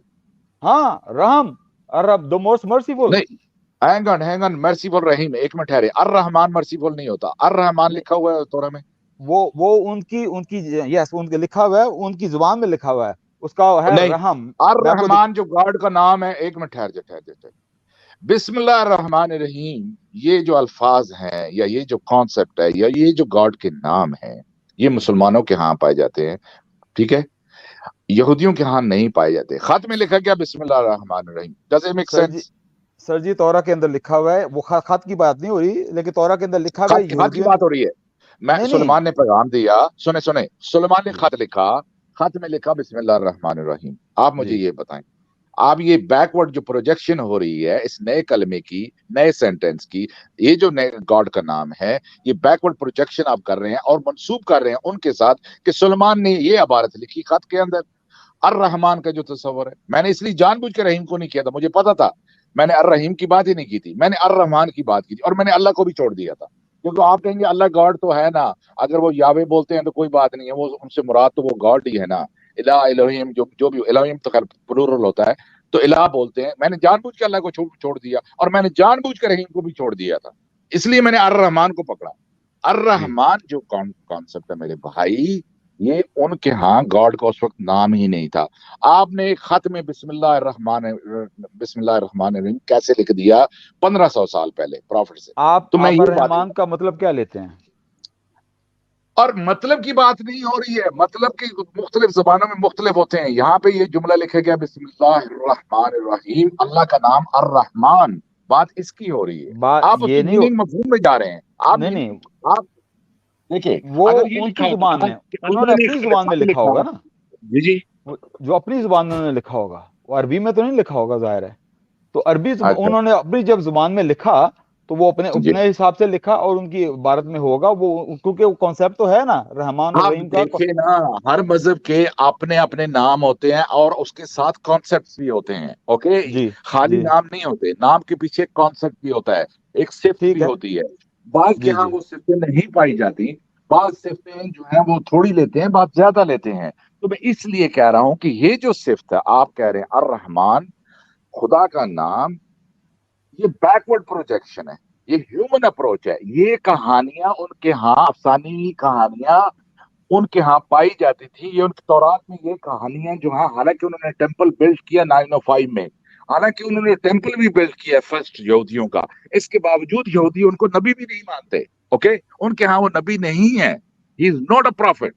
ہاں رحم، الرب the most merciful. نہیں ہینگ آن مرسیفل رحیم. ایک منٹ ٹھہرے. الرحمن مرسیفل نہیں ہوتا، الرحمن لکھا ہوا ہے تورا میں. وہ ان کی یس ان کے لکھا ہوا ہے، ان کی زبان میں لکھا ہوا ہے. اس کا ہے رحم. الرحمن جو گاڈ کا نام ہے. ایک منٹ ٹھہر جائے. بسم اللہ الرحمن الرحیم یہ جو الفاظ ہیں یا یہ جو کانسیپٹ ہے یا یہ جو گاڈ کے نام ہیں، یہ مسلمانوں کے ہاں پائے جاتے ہیں. ٹھیک ہے، یہودیوں کے ہاں نہیں پائے جاتے. خط میں لکھا گیا بسم اللہ الرحمن الرحیم. Does it make sense? Sir ji Torah کے اندر لکھا ہوا ہے، وہ خط کی بات نہیں ہو رہی، لیکن تورا کے اندر لکھا ہوا ہے. خط کی بات ہو رہی ہے. میں سلیمان نے پیغام دیا. سنیں سلیمان نے خط لکھا، خط میں لکھا بسم اللہ الرحمن الرحیم. آپ مجھے یہ بتائیں، آپ یہ بیکورڈ جو پروجیکشن ہو رہی ہے اس نئے کلمے کی، نئے سینٹنس کی، یہ جو نئے گاڈ کا نام ہے، یہ بیکورڈ پروجیکشن آپ کر رہے ہیں اور منسوب کر رہے ہیں ان کے ساتھ کہ سلیمان نے یہ عبارت لکھی خط کے اندر. الرحمن کا جو تصور ہے، میں نے اس لیے جان بوجھ کے رحیم کو نہیں کیا تھا، مجھے پتا تھا. میں نے الرحیم کی بات ہی نہیں کی تھی، میں نے الرحمن کی بات کی تھی، اور میں نے اللہ کو بھی چھوڑ دیا تھا. کیونکہ آپ کہیں گے اللہ گاڈ تو ہے نا، اگر وہ یاوے بولتے ہیں تو کوئی بات نہیں ہے، وہ ان سے مراد تو وہ گاڈ ہی ہے نا. الہیم جو بھی الہیم تو خیر پلورل ہوتا ہے، تو الہ بولتے ہیں. میں نے جان بوجھ کے اللہ کو چھوڑ دیا، اور میں نے جان بوجھ کے رحیم کو بھی چھوڑ دیا تھا. اس لیے میں نے الرحمن کو پکڑا. الرحمن جو کانسیپٹ ہے میرے بھائی، یہ ان کے ہاں گاڈ کا اس وقت نام ہی نہیں تھا. آپ نے ایک خط میں بسم اللہ الرحمن الرحیم کیسے لکھ دیا 1500 سال پہلے پروفٹ سے. آپ الرحمن کا مطلب کیا لیتے ہیں؟ اور مطلب کی بات نہیں ہو رہی ہے، مطلب کی مختلف زبانوں میں مختلف ہوتے ہیں. یہاں پہ یہ جملہ لکھا گیا بسم اللہ الرحمن الرحیم، اللہ کا نام الرحمن، بات اس کی ہو رہی ہے. بات آپ اس یہ کی نہیں میننگ مفہوم میں جا رہے ہیں. آپ نہیں آپ دیکھیں وہ اگر یہ ان لکھا کی ہوتا زبان میں، کہ انہوں نے اللہ اپنی زبان میں لکھا ہوگا نا، جی جی جو اپنی زبان میں انہوں نے لکھا ہوگا، وہ عربی میں تو نہیں لکھا ہوگا ظاہر ہے. تو عربی اچھا انہوں نے اپنی جب زبان میں لکھا تو وہ اپنے جی. حساب سے لکھا، اور ان کی عبارت میں ہوگا وہ، کیونکہ وہ کانسیپٹ تو ہے نا رحمان اور آپ رحیم کا. دیکھیں نا، ہر مذہب کے اپنے اپنے نام ہوتے ہیں اور اس کے ساتھ کانسیپٹس بھی ہوتے ہیں. اوکے، جی خالی جی نام نہیں ہوتے، نام کے پیچھے ایک کانسیپٹ بھی ہوتا ہے، ایک صفت ٹھیک بھی ہے. ہوتی ہے. بعض کے جی ہاں جی وہ صفتیں نہیں پائی جاتی، بعض صفتیں جو ہیں وہ تھوڑی لیتے ہیں، بعض زیادہ لیتے ہیں. تو میں اس لیے کہہ رہا ہوں کہ یہ جو صفت ہے آپ کہہ رہے ہیں الرحمن، خدا کا نام، یہ بیکورڈ پروجیکشن ہے، یہ ہیومن اپروچ ہے. یہ کہانیاں ان کے ہاں، افسانوی کہانیاں ان کے ہاں پائی جاتی تھی. یہ ان کے تورات میں یہ کہانیاں جو ہیں، حالانکہ انہوں نے ٹیمپل بلڈ کیا 905 میں، حالانکہ انہوں نے ٹیمپل بھی بلڈ کیا فرسٹ یہودیوں کا، اس کے باوجود یہودی ان کو نبی بھی نہیں مانتے. اوکے، ان کے ہاں وہ نبی نہیں ہے، ہی از ناٹ اے پروفٹ.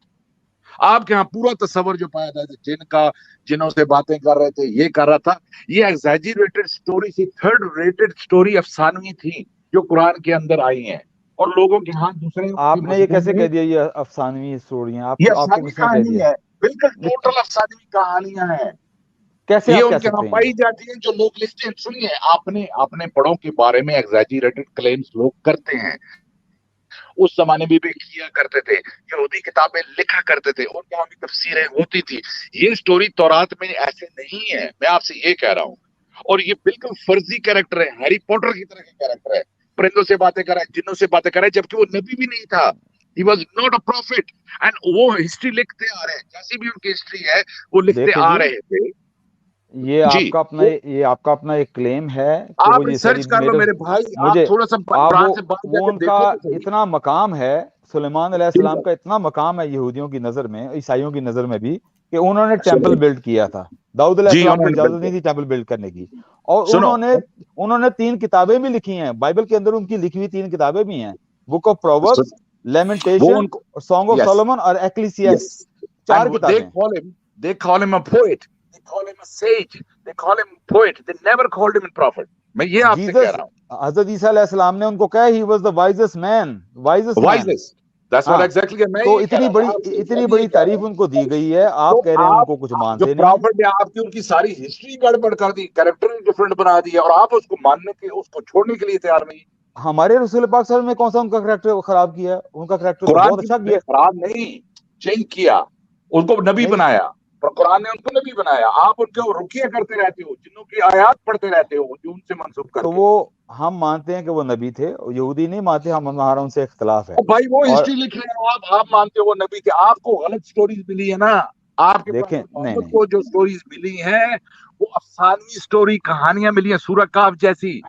آپ کے ہاں پورا تصور جو پایا جاتا ہے جن کا، جنہوں سے باتیں کر رہے تھے، یہ کر رہا تھا، یہ ایگزیجریٹڈ سٹوری تھی، تھرڈ ریٹڈ سٹوری افسانوی تھی جو قرآن کے اندر آئی ہیں. اور لوگوں کے ہاں دوسرے آپ نے یہ مذہبوں کیسے میں کہہ دیا یہ افسانوی اسٹوریاں؟ یہ آپ کو افسانوی کس نے کہہ کہانی دیا؟ ہے، بالکل یہ ٹوٹل افسانوی کہانیاں ہیں. کیسے یہ آپ ان کہہ کے ہاں سکتے ہیں پائی یہ؟ جاتی ہیں جو لوگ لکھتے ہیں. سنیے، اپنے بڑوں کے بارے میں ایگزیجریٹڈ کلیمز لوگ کرتے ہیں، اس زمانے میں بھی کیا کرتے تھے. یہودی کتابیں لکھا کرتے تھے، ان کے ہاں بھی تفسیریں ہوتی تھی. یہ سٹوری تورات میں ایسے نہیں ہے، میں آپ سے یہ کہہ رہا ہوں. اور یہ بالکل فرضی کیریکٹر ہے، ہیری پوٹر کی طرح کا کیریکٹر ہے، پرندوں سے باتیں کر رہا ہے، جنوں سے باتیں کر رہا ہے، جبکہ وہ نبی بھی نہیں تھا. He was not a prophet. And وہ ہسٹری لکھتے آ رہے ہیں، جیسی بھی ان کی ہسٹری ہے وہ لکھتے دیکھیں آ جی، رہے تھے. یہ جی، آپ کا اپنا ایک کلیم ہے کہ آپ وہ یہ ساری ریسرچ کر لو میرے میرے بھائی، آپ مجھے تھوڑا سا قرآن سے باہر جا وہ کے ان کا دیکھو تو صحیح. اتنا مقام ہے، سلیمان علیہ ٹھیک السلام ہے، کا اتنا مقام ہے یہودیوں کی نظر میں، عیسائیوں کی نظر میں بھی، کہ انہوں نے ٹیمپل سنو بلڈ کیا تھا. داؤد علیہ جی، السلام کو انہوں نے اجازت نہیں بالکل تھی ٹیمپل بلڈ کرنے کی. اور سنو انہوں نے 3 کتابیں بھی لکھی ہیں بائبل کے اندر، ان کی لکھی ہوئی 3 کتابیں بھی ہیں، بک آف پرووربس، وہ لیمنٹیشن، ان کو، اور سانگ آف یس سولومن اور یس. ایکلیسیاس. 4 اینڈ کتابیں. they call him a poet, they call him a sage, they call him poet, they never called him a prophet. میں یہ آپ سے کہہ جیسس، رہا ہوں. حضرت عیسیٰ علیہ السلام نے ان کو کہا he was the wisest man, wisest man. Wisest. That's what ہاں، exactly میں تو یہ کہہ رہا ہوں آپ سے، میں اتنی بھی یہ بڑی کہہ رہا تعریف ہوں. ان کو دی گئی ہے، تو آپ کہہ رہے ہیں ان آپ کو کچھ جو مانتے نہیں ہیں. پراپٹ ہے آپ کی ان کی ساری ہسٹری گڑبڑ کر دی، کریکٹر ڈفرنٹ بنا دی، اور آپ اس کو ماننے کے، اس کو چھوڑنے کے لیے تیار نہیں. ہمارے رسول پاک صلی اللہ علیہ وسلم نے کون سا ان کا کریکٹر خراب کیا ہے؟ ان کا کریکٹر تو قرآن بہت کی اچھا نے کیا. خراب نہیں، چینج کیا، ان کو نبی نہیں بنایا، اور قرآن نے ان کو نبی بنایا. آپ ان کو رکیہ کرتے رہتے ہو، جنوں کی آیات پڑھتے رہتے ہو جو ان سے منسوخ کر تو کے. وہ، ہم مانتے ہیں کہ وہ نبی تھے، یہودی نہیں مانتے، ہمارا ان سے اختلاف ہے. بھائی وہ اور ہسٹری لکھ رہے ہیں، آپ مانتے ہو وہ نبی کے، آپ کو غلط سٹوریز ملی ہے نا. آپ کے دیکھیں، پراپٹ نہیں محمد نہیں، کو جو سٹوریز ملی ہیں وہ افسانوی سٹوری، کہانیاں ملی ہیں، سورہ کہف جیسی،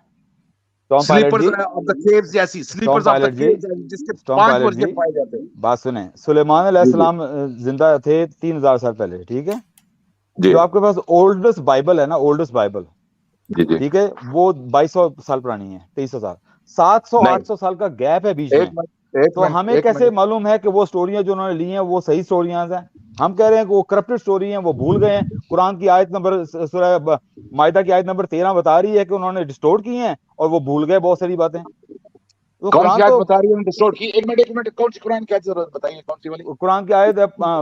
ٹام پائلٹ سلیپرز جی، آف دا کیوز جیسی، Tom sleepers of the pilot جی، کیوز جس کے ٹام 5 پائلٹ ورژن جی، پائے جاتے ہیں. بات سنیں. سلیمان علیہ جی جی السلام زندہ تھے 3000 سال پہلے، ٹھیک ہے. جی جو آپ کے پاس اولڈسٹ بائبل ہے نا، اولڈسٹ بائبل، جی جی. ٹھیک ہے، وہ 2200 سال پرانی ہے، 2300 سال، 700 نہیں، 800 سال کا گیپ ہے بیچ میں. ایک منٹ ایک تو منٹ ہمیں ایک کیسے منٹ معلوم ہے کہ وہ سٹوریاں جو انہوں نے لی ہیں وہ صحیح سٹوریاں ہیں؟ ہم کہہ رہے ہیں کہ وہ کرپٹڈ سٹوری ہیں، وہ بھول گئے ہیں. قرآن کی آیت نمبر، سورہ مائدہ کی آیت نمبر 13 بتا رہی ہے کہ انہوں نے ڈسٹورٹ کی ہیں اور وہ بھول گئے بہت ساری باتیں. تو کون سی قرآن آیت تو، بتا رہی ہے انہوں نے ڈسٹورٹ کی؟ ایک منٹ کون سی قرآن کی آیت ضرورت بتائیے، کون سی والی؟ قرآن کی آیت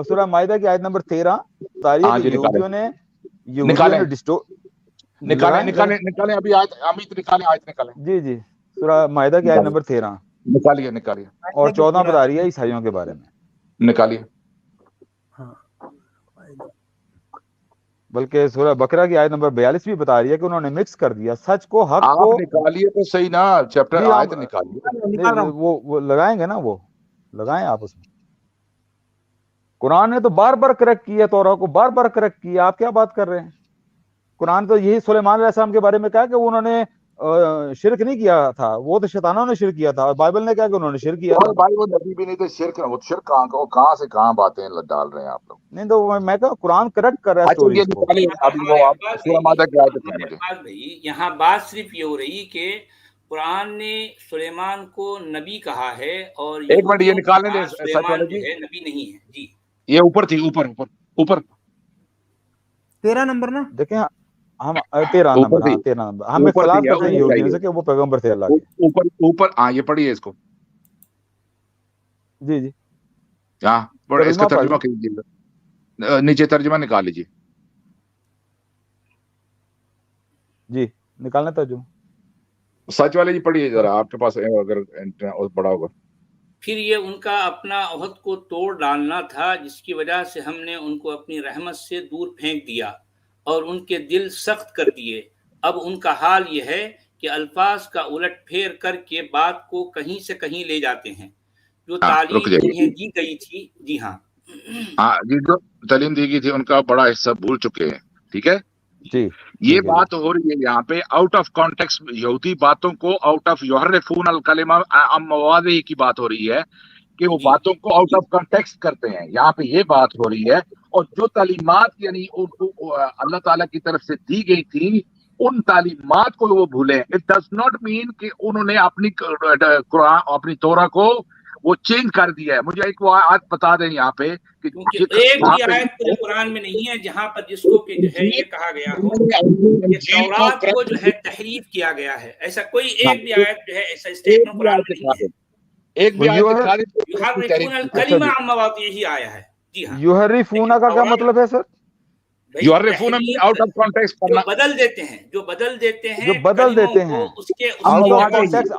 سورہ مائدہ کی آیت نمبر 13 بتا رہی ہے ہاں کہ جی، نکالیں یہودیوں نکالیں نے ڈسٹورٹ. نکالیں لگائیں نکالیں نکالیں، ابھی آیت امیت نکالیں، آیت نکالیں، جی جی، سورہ مائدہ کی آیت نمبر 13 نکالیے نکالیے اور 14 بتا رہی ہے عیسائیوں کے بارے میں. نکالیے. بلکہ سورہ بقرہ کی آیت نمبر 42 بھی بتا رہی ہے کہ انہوں نے مکس کر دیا سچ کو، حق کو. آپ نکالیے تو صحیح نا، چیپٹر جی ہم آیت نکالیے. نہیں، وہ لگائیں گے نا، وہ لگائیں آپ اس میں. قرآن نے تو بار بار کریکٹ کیا، تورا کو بار بار کریکٹ کیا، آپ کیا بات کر رہے ہیں؟ قرآن تو یہی سلیمان علیہ السلام کے بارے میں کہا کہ انہوں نے شرک نہیں کیا تھا، وہ تو شیطانوں نے شرک کیا تھا، اور بائبل نے کہا کہ انہوں نے شرک کیا تھا. اور بھائی وہ نبی بھی نہیں تھے، شرک، وہ شرک کہاں سے کہاں باتیں ڈال رہے ہیں آپ لوگ. نہیں تو میں کہا قرآن کریکٹ کر رہا ہے اچھا یہ سٹوریز کو. نکالیے ابھی، وہ آپ سورہ مادہ کی آیت دکھائیں مجھے. یہاں بات صرف یہ ہو رہی کہ قرآن نے سلیمان کو نبی کہا ہے اور ایک منٹ یہ یہودیوں نکالنے کا دیں سچ سلیمان والے جو جی، ہے نبی نہیں ہے. جی یہ اوپر تھی، اوپر اوپر اوپر 13 نمبر نا. دیکھیں ہم 13 اوپر نمبر، تھی، ہاں 13 نمبر ہم اوپر اختلاف تھی، کرتے ہیں اوپر یہودیوں جائیے، سے کہ وہ پیغمبر تھے اللہ کے. اوپر اوپر، ہاں یہ پڑھیے اس کو، جی جی ہاں اس کا ترجمہ پڑھ ترجمہ لیں. کیجیے، نیچے ترجمہ نکال لیجیے. جی نکالنا ترجمہ. سچ والے جی پڑھیے ذرا، آپ کے پاس اگر بڑا ہوگا. پھر یہ ان کا اپنا عہد کو توڑ ڈالنا تھا، جس کی وجہ سے ہم نے ان کو اپنی رحمت سے دور پھینک دیا اور ان کے دل سخت کر دیے. اب ان کا حال یہ ہے کہ الفاظ کا الٹ پھیر کر کے بات کو کہیں سے کہیں لے جاتے ہیں. جو ہاں رک تعلیم جائیے، انہیں دی گئی تھی، جی ہاں ہاں جی، جو تعلیم دی گئی تھی ان کا بڑا حصہ بھول چکے ہیں. ٹھیک ہے، جی یہ ٹھیک ہے جی. بات ہو رہی ہے یہاں پہ آؤٹ آف کانٹیکس، یہودی باتوں کو آؤٹ آف یحرفون الکلمہ عن مواضعہ کی بات ہو رہی ہے کہ وہ جی باتوں کو آؤٹ آف کانٹیکس کرتے ہیں. یہاں پہ یہ بات ہو رہی ہے، اور جو تعلیمات یعنی ان کو اللہ تعالیٰ کی طرف سے دی گئی تھی ان تعلیمات کو وہ بھولیں. اٹ ڈز ناٹ مین کہ انہوں نے اپنی قرآن اپنی تورا کو وہ چینج کر دیا ہے. مجھے ایک وہ آیت بتا دیں یہاں پہ کہ کیونکہ ایک جہاں بھی پہ آیت پورے قرآن میں نہیں ہے جہاں پر جس کو کہ جو ہے یہ کہا گیا ہو کہ انجیل کو تورات کو جو ہے تحریف کیا گیا ہے. ایسا کوئی ایک بھی آیت جو ہے ایسا ایک اسٹیٹمنٹ بھی قرآن آیت میں دکھا نہیں دیں، ہے. ایک بھی وہ آیت دکھا دیں تو اس کی یحرفون تحریف. اچھا الکلمہ جی، عن مواضعہ آیا ہے. جی ہاں، یحرفون لیکن کا کیا تورات مطلب ہے سر؟ بھائی یحرفون میں تحریف آؤٹ آف کانٹیکس جو کرنا، بدل دیتے ہیں، جو بدل دیتے جو ہیں بدل کلموں دیتے کو ہیں اس کے ہم آؤٹ آف جگہ مواضع سے. ہی. کانٹیکس.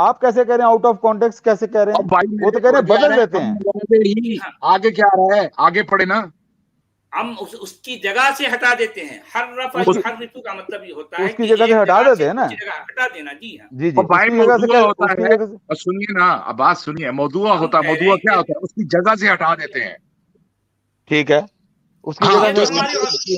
آپ کیسے کہہ رہے ہیں آؤٹ آف کانٹیکس کیسے کہہ رہے اب ہیں؟ بھائی وہ میرے تو کہہ رہے ہیں اردو آ بدل رہا ہے، دیتے ہم ہیں. مواضع جی ہی. ہاں، آگے کیا آ رہا ہے، آگے پڑھے نا. ہم اس کی جگہ سے ہٹا دیتے ہیں. حرف اس کی یحرف کا مطلب یہ ہوتا ہے اس کی کہ جگہ سے ایک ہٹا جگہ دیتے سے ہیں نا. دوسری جگہ ہٹا دینا. جی ہاں، جی جی اور اس بھائی کی جگہ سے موضوع ہوتا اس کی ہے، جگہ سے اور سنیے نا، اب بات سنیے، موضوع ہم ہوتا ہے، کہہ رہے موضوع ہیں کیا کہ ہوتا ہے، اس کی جگہ سے ہٹا دیتے ہیں. ٹھیک ہے، اس کی ہاں جگہ یہ تو تو اس سے. ہمارے کی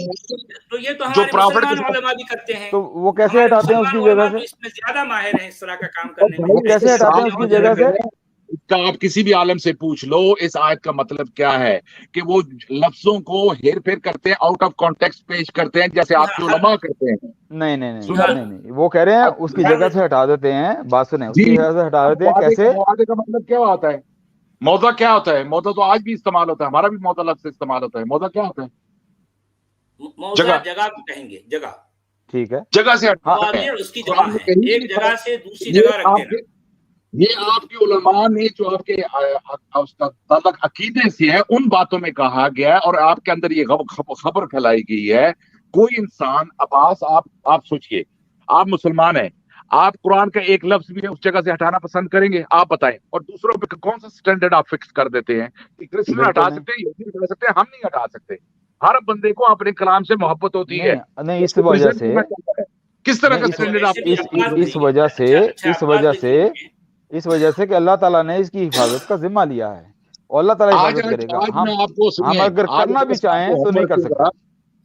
تو یہ تو جو ہمارے پرافٹ مسلمان کے ساتھ، علماء بھی کرتے ہیں. تو وہ کیسے ہمارے ہٹاتے ہیں اس مسلمان کی علماء جگہ تو سے؟ اس میں زیادہ ماہر ہیں اس طرح کا کام اور کرنے میں. وہ بھائی ایسی کیسے اس ہٹاتے ہیں مثالیں اس اور کی آیت جگہ جگہ سے؟ میں اس کا آپ کسی بھی عالم سے پوچھ لو اس آیت کا مطلب کیا ہے، کہ وہ لفظوں کو ہیر پھیر کرتے ہیں، آؤٹ آف کانٹیکس پیش کرتے ہیں، جیسے جی آپ ہاں، کے علماء کرتے ہیں. نہیں نہیں نہیں سنیں نہیں نہیں، وہ کہہ رہے ہیں اس کی جگہ سے ہٹا دیتے ہیں. بات سنیں، اس جی. کی جگہ سے ہٹا اب دیتے ہیں کیسے؟ موضع کا مطلب کیا ہوتا ہے؟ موضع کیا ہوتا ہے؟ موضع تو آج بھی استعمال ہوتا ہے، ہمارا بھی موضع لفظ سے استعمال ہوتا ہے. موضع کیا ہوتا ہے؟ موضع جگہ، جگہ کو کہیں گے. جگہ ٹھیک ہے. جگہ سے ہاں ہٹاتے ہیں. مواضع اس کی جمع قرآن میں ہے، کہیں نہیں ایک لکھا. جگہ سے دوسری جگہ یہ رکھ آپ دینا. کے یہ آپ کے علماء نے جو آپ کے تعلق عقیدے سے ہے ان باتوں میں کہا گیا ہے، اور آپ کے اندر یہ خبر پھیلائی گئی ہے. کوئی انسان عباس، آپ سوچئے، آپ مسلمان ہیں، آپ قرآن کا ایک لفظ بھی اس جگہ سے ہٹانا پسند کریں گے؟ آپ بتائیں. اور دوسروں پہ کون سا سٹینڈرڈ آپ فکس کر دیتے ہیں کہ کرسچن بالکل ہٹا نہیں. سکتے ہیں، یہودی ہٹا سکتے ہیں، ہم نہیں ہٹا سکتے. ہر بندے کو اپنے کلام سے محبت ہوتی ہے، نہیں نہیں، اس اس کو وجہ پریزنٹ سے کرنا چاہتا ہے. کس طرح نہیں کا اس اچھا سٹینڈرڈ آپ ویسے بھی اس کو الفاظ اس بتائیے. وجہ سے اچھا اس الفاظ وجہ لکھ سے لیجیے. اس وجہ سے کہ اللہ تعالیٰ نے اس کی حفاظت کا ذمہ لیا ہے اور اللہ تعالیٰ آج حفاظت آج کرے گا. آج ہم میں آپ کو ہم سنیے، اگر آج کرنا بھی عباس میں آپ چاہیں کو تو ہوم نہیں ورک کر دوں سکتے. گا.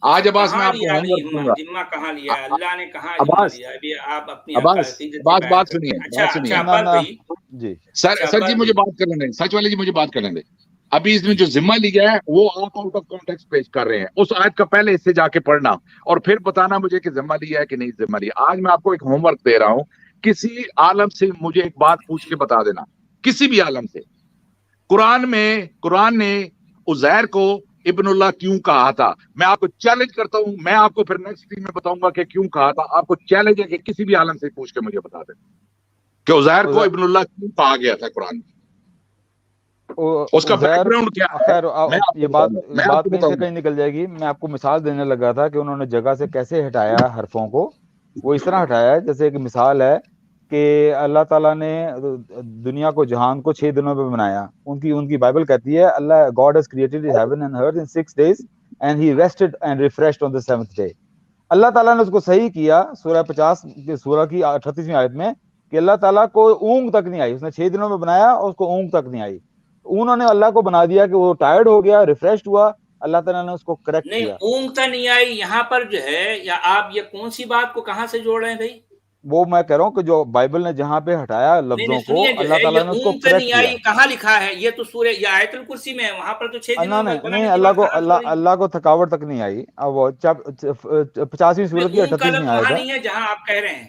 آج عباس میں کہاں آپ کو لیا ہوم ورک دوں ذمہ؟ گا. ذمہ کہاں لیا ہے؟ اللہ نے کہاں ذمہ عباس لیا ہے؟ ابھی آپ اپنی عباس عقیدت سے عباس بیان بات کرتے سنیے، ہیں. اچھا بات اچھا سنیے. نہ عباس نہ. بھائی، جی اچھا سر جی عباس مجھے بھائی، بات کرنے دیں، سچ والے جی مجھے بات کرنے دیں. ابھی اس میں جو ذمہ لیا ہے وہ آپ آؤٹ آف کانٹیکس پیش کر رہے ہیں. اس آیت کا پہلے اس سے جا کے پڑھنا اور پھر بتانا مجھے کہ ذمہ لیا ہے کہ نہیں ذمہ لیا. آج میں آپ کو ایک ہوم ورک دے رہا ہوں. کسی عالم سے مجھے ایک بات پوچھ کے بتا دینا، کسی بھی عالم سے. قرآن نے عزیر کو ابن اللہ کیوں کہا تھا؟ میں آپ کو چیلنج کرتا ہوں، میں آپ کو پھر نیکسٹ ٹیم میں بتاؤں گا کہ کیوں کہا تھا. آپ کو چیلنج ہے کہ کسی بھی عالم سے پوچھ کے مجھے بتا دیں کہ عزیر کو ابن اللہ کیوں کہا گیا تھا قرآن میں. اس کا بیک عزیر. گراؤنڈ کیا ہے خیر میں آپ یہ کو بتاؤں گا، میں آپ بات کو کہیں بتاؤں سے گا. کہیں نکل جائے گی. میں آپ کو مثال دینے لگا تھا کہ انہوں نے جگہ سے کیسے ہٹایا حرفوں کو. وہ اس طرح ہٹایا ہے جیسے ایک مثال ہے کہ اللہ تعالیٰ نے دنیا کو، جہان کو 6 دنوں میں بنایا. ان کی بائبل کہتی ہے اللہ God has created heaven and earth in 6 days and he rested and refreshed on the 7th day. اللہ تعالیٰ نے اس کو صحیح کیا. سورہ 50 سورہ کی 38ویں آیت میں کہ اللہ تعالیٰ کو اونگ تک نہیں آئی. اس نے 6 دنوں میں بنایا اور اس کو اونگ تک نہیں آئی. انہوں نے اللہ کو بنا دیا کہ وہ ٹائرڈ ہو گیا، ریفریشڈ ہوا. اللہ تعالیٰ نے اس کو کریکٹ نہیں کیا. اونگتا نہیں آئی یہاں پر جو ہے، یا آپ یہ کون سی بات کو کہاں سے جوڑ رہے ہیں بھائی؟ وہ میں کہہ رہا ہوں کہ جو بائبل نے جہاں پہ ہٹایا نہیں لفظوں کو سنیے، جو اللہ ہے تعالیٰ یہ نے اس کو اونگتا کریکٹ نہیں کیا. آئی کہاں لکھا ہے؟ یہ تو سورہ یہ آیت الکرسی میں ہے، وہاں پر تو 6 دنوں میں نہیں بنانے کی بات کہاں سے ہو رہی ہے؟ اللہ کو تھکاوٹ تک نہیں آئی. اب وہ 85ویں سورت کی اونگ کا 38ویں لفظ آیت وہاں ہے. نہیں ہے جہاں آپ کہہ رہے ہیں.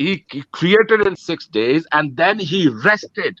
he created in 6 days and then he rested।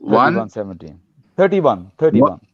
31:17 31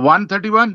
131।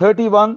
31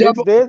6 days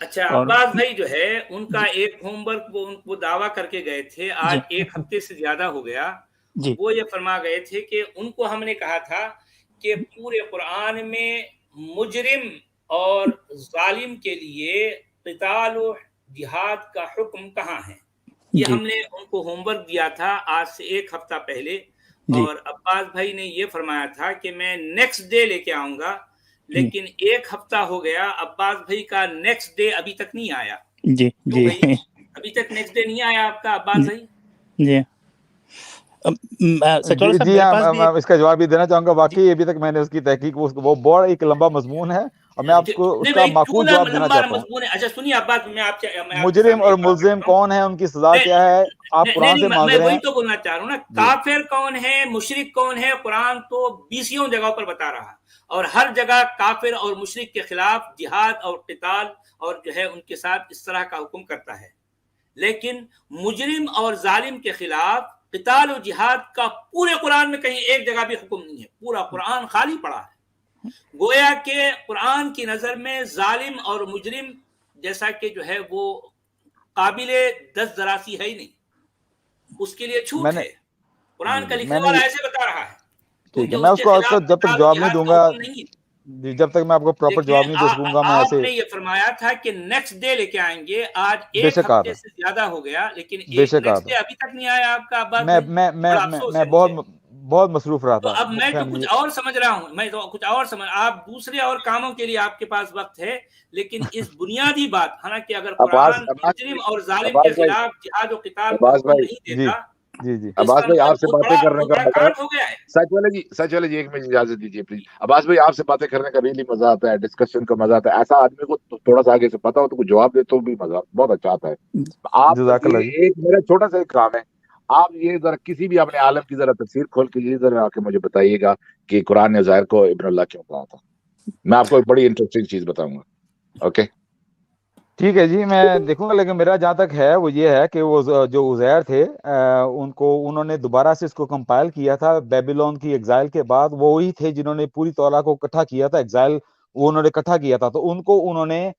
اچھا عباس بھائی جو ہے ان کا ایک ہوم ورک وہ دعویٰ کر کے گئے تھے، آج ایک ہفتے سے زیادہ ہو گیا، وہ یہ فرما گئے تھے کہ ان کو ہم نے کہا تھا کہ پورے قرآن میں مجرم اور ظالم کے لیے قتال و جہاد کا حکم کہاں ہے. یہ ہم نے ان کو ہوم ورک دیا تھا آج سے ایک ہفتہ پہلے، اور عباس بھائی نے یہ فرمایا تھا کہ میں نیکسٹ ڈے لے کے آؤں گا، لیکن ایک ہفتہ ہو گیا عباس بھائی کا نیکسٹ ڈے ابھی تک نہیں آیا. جی جی ابھی تک نیکسٹ ڈے نہیں آیا آپ کا عباس بھائی. جی جی ہاں، اس کا جواب بھی دینا چاہوں گا. واقعی ابھی تک میں نے اس کی تحقیق، وہ بہت ایک لمبا مضمون ہے اور میں آپ کو اس کا معقول جواب دینا چاہتا ہوں. اچھا سنیے عباس، میں آپ مجرم اور ملزم کون ہے، ان کی سزا کیا ہے، آپ قرآن سے مانگ رہے ہیں. میں وہی تو بولنا چاہ رہا ہوں نا، کافر کون ہے، مشرک کون ہے. قرآن تو 20 جگہوں پر بتا رہا، اور ہر جگہ کافر اور مشرک کے خلاف جہاد اور قتال اور جو ہے ان کے ساتھ اس طرح کا حکم کرتا ہے. لیکن مجرم اور ظالم کے خلاف قتال و جہاد کا پورے قرآن میں کہیں ایک جگہ بھی حکم نہیں ہے. پورا قرآن خالی پڑا ہے. گویا کہ قرآن کی نظر میں ظالم اور مجرم جیسا کہ جو ہے وہ قابل دست دراسی ہے ہی نہیں، اس کے لیے چھوٹ ہے. قرآن کا لکھنے والا ایسے بتا رہا ہے. ٹھیک ہے، میں اس کو جب تک جواب نہیں دوں گا، جب تک میں آپ کو پراپر جواب نہیں دے سکوں گا، میں ایسے. آپ نے یہ فرمایا تھا کہ نیکسٹ ڈے لے کے آئیں گے، آج ایک ہفتے سے زیادہ ہو گیا، لیکن نیکسٹ ڈے ابھی تک نہیں آیا آپ کا. میں بہت مصروف رہا تھا. اب میں تو کچھ اور سمجھ رہا ہوں، میں تو کچھ اور سمجھ، آپ دوسرے اور کاموں کے لیے آپ کے پاس وقت ہے، لیکن اس بنیادی بات، حالانکہ اگر قرآن مجرم اور ظالم کے خلاف جہاد و قتال نہیں دیتا. جی عباس بھائی آپ سے باتیں کرنے کا سچ والے جی ایک منٹ اجازت دیجیے پلیز. عباس بھائی آپ سے باتیں کرنے کا ریلی مزہ آتا ہے، ڈسکشن کا مزہ آتا ہے. ایسا آدمی کو تھوڑا سا آگے سے پتا ہو تو کچھ جواب دے تو بھی مزہ بہت اچھا آتا ہے. آپ ایک میرا چھوٹا سا ایک کام ہے، آپ یہ ذرا کسی بھی اپنے عالم کی ذرا تفسیر کھول کے یہ ذرا آ کے مجھے بتائیے گا کہ قرآن نے عزیر کو ابن اللہ کیوں کہا تھا. میں آپ کو ایک بڑی انٹرسٹنگ چیز بتاؤں گا. اوکے ٹھیک ہے جی، میں دیکھوں گا. لیکن میرا جہاں تک ہے وہ یہ ہے کہ وہ جو عزیر تھے انہوں نے دوبارہ سے اس کو کمپائل کیا تھا بیبیلون کی ایگزائل کے بعد. وہی تھے جنہوں نے پوری توراہ کو اکٹھا کیا تھا، ایگزائل وہ انہوں نے اکٹھا کیا تھا. تو انہوں نے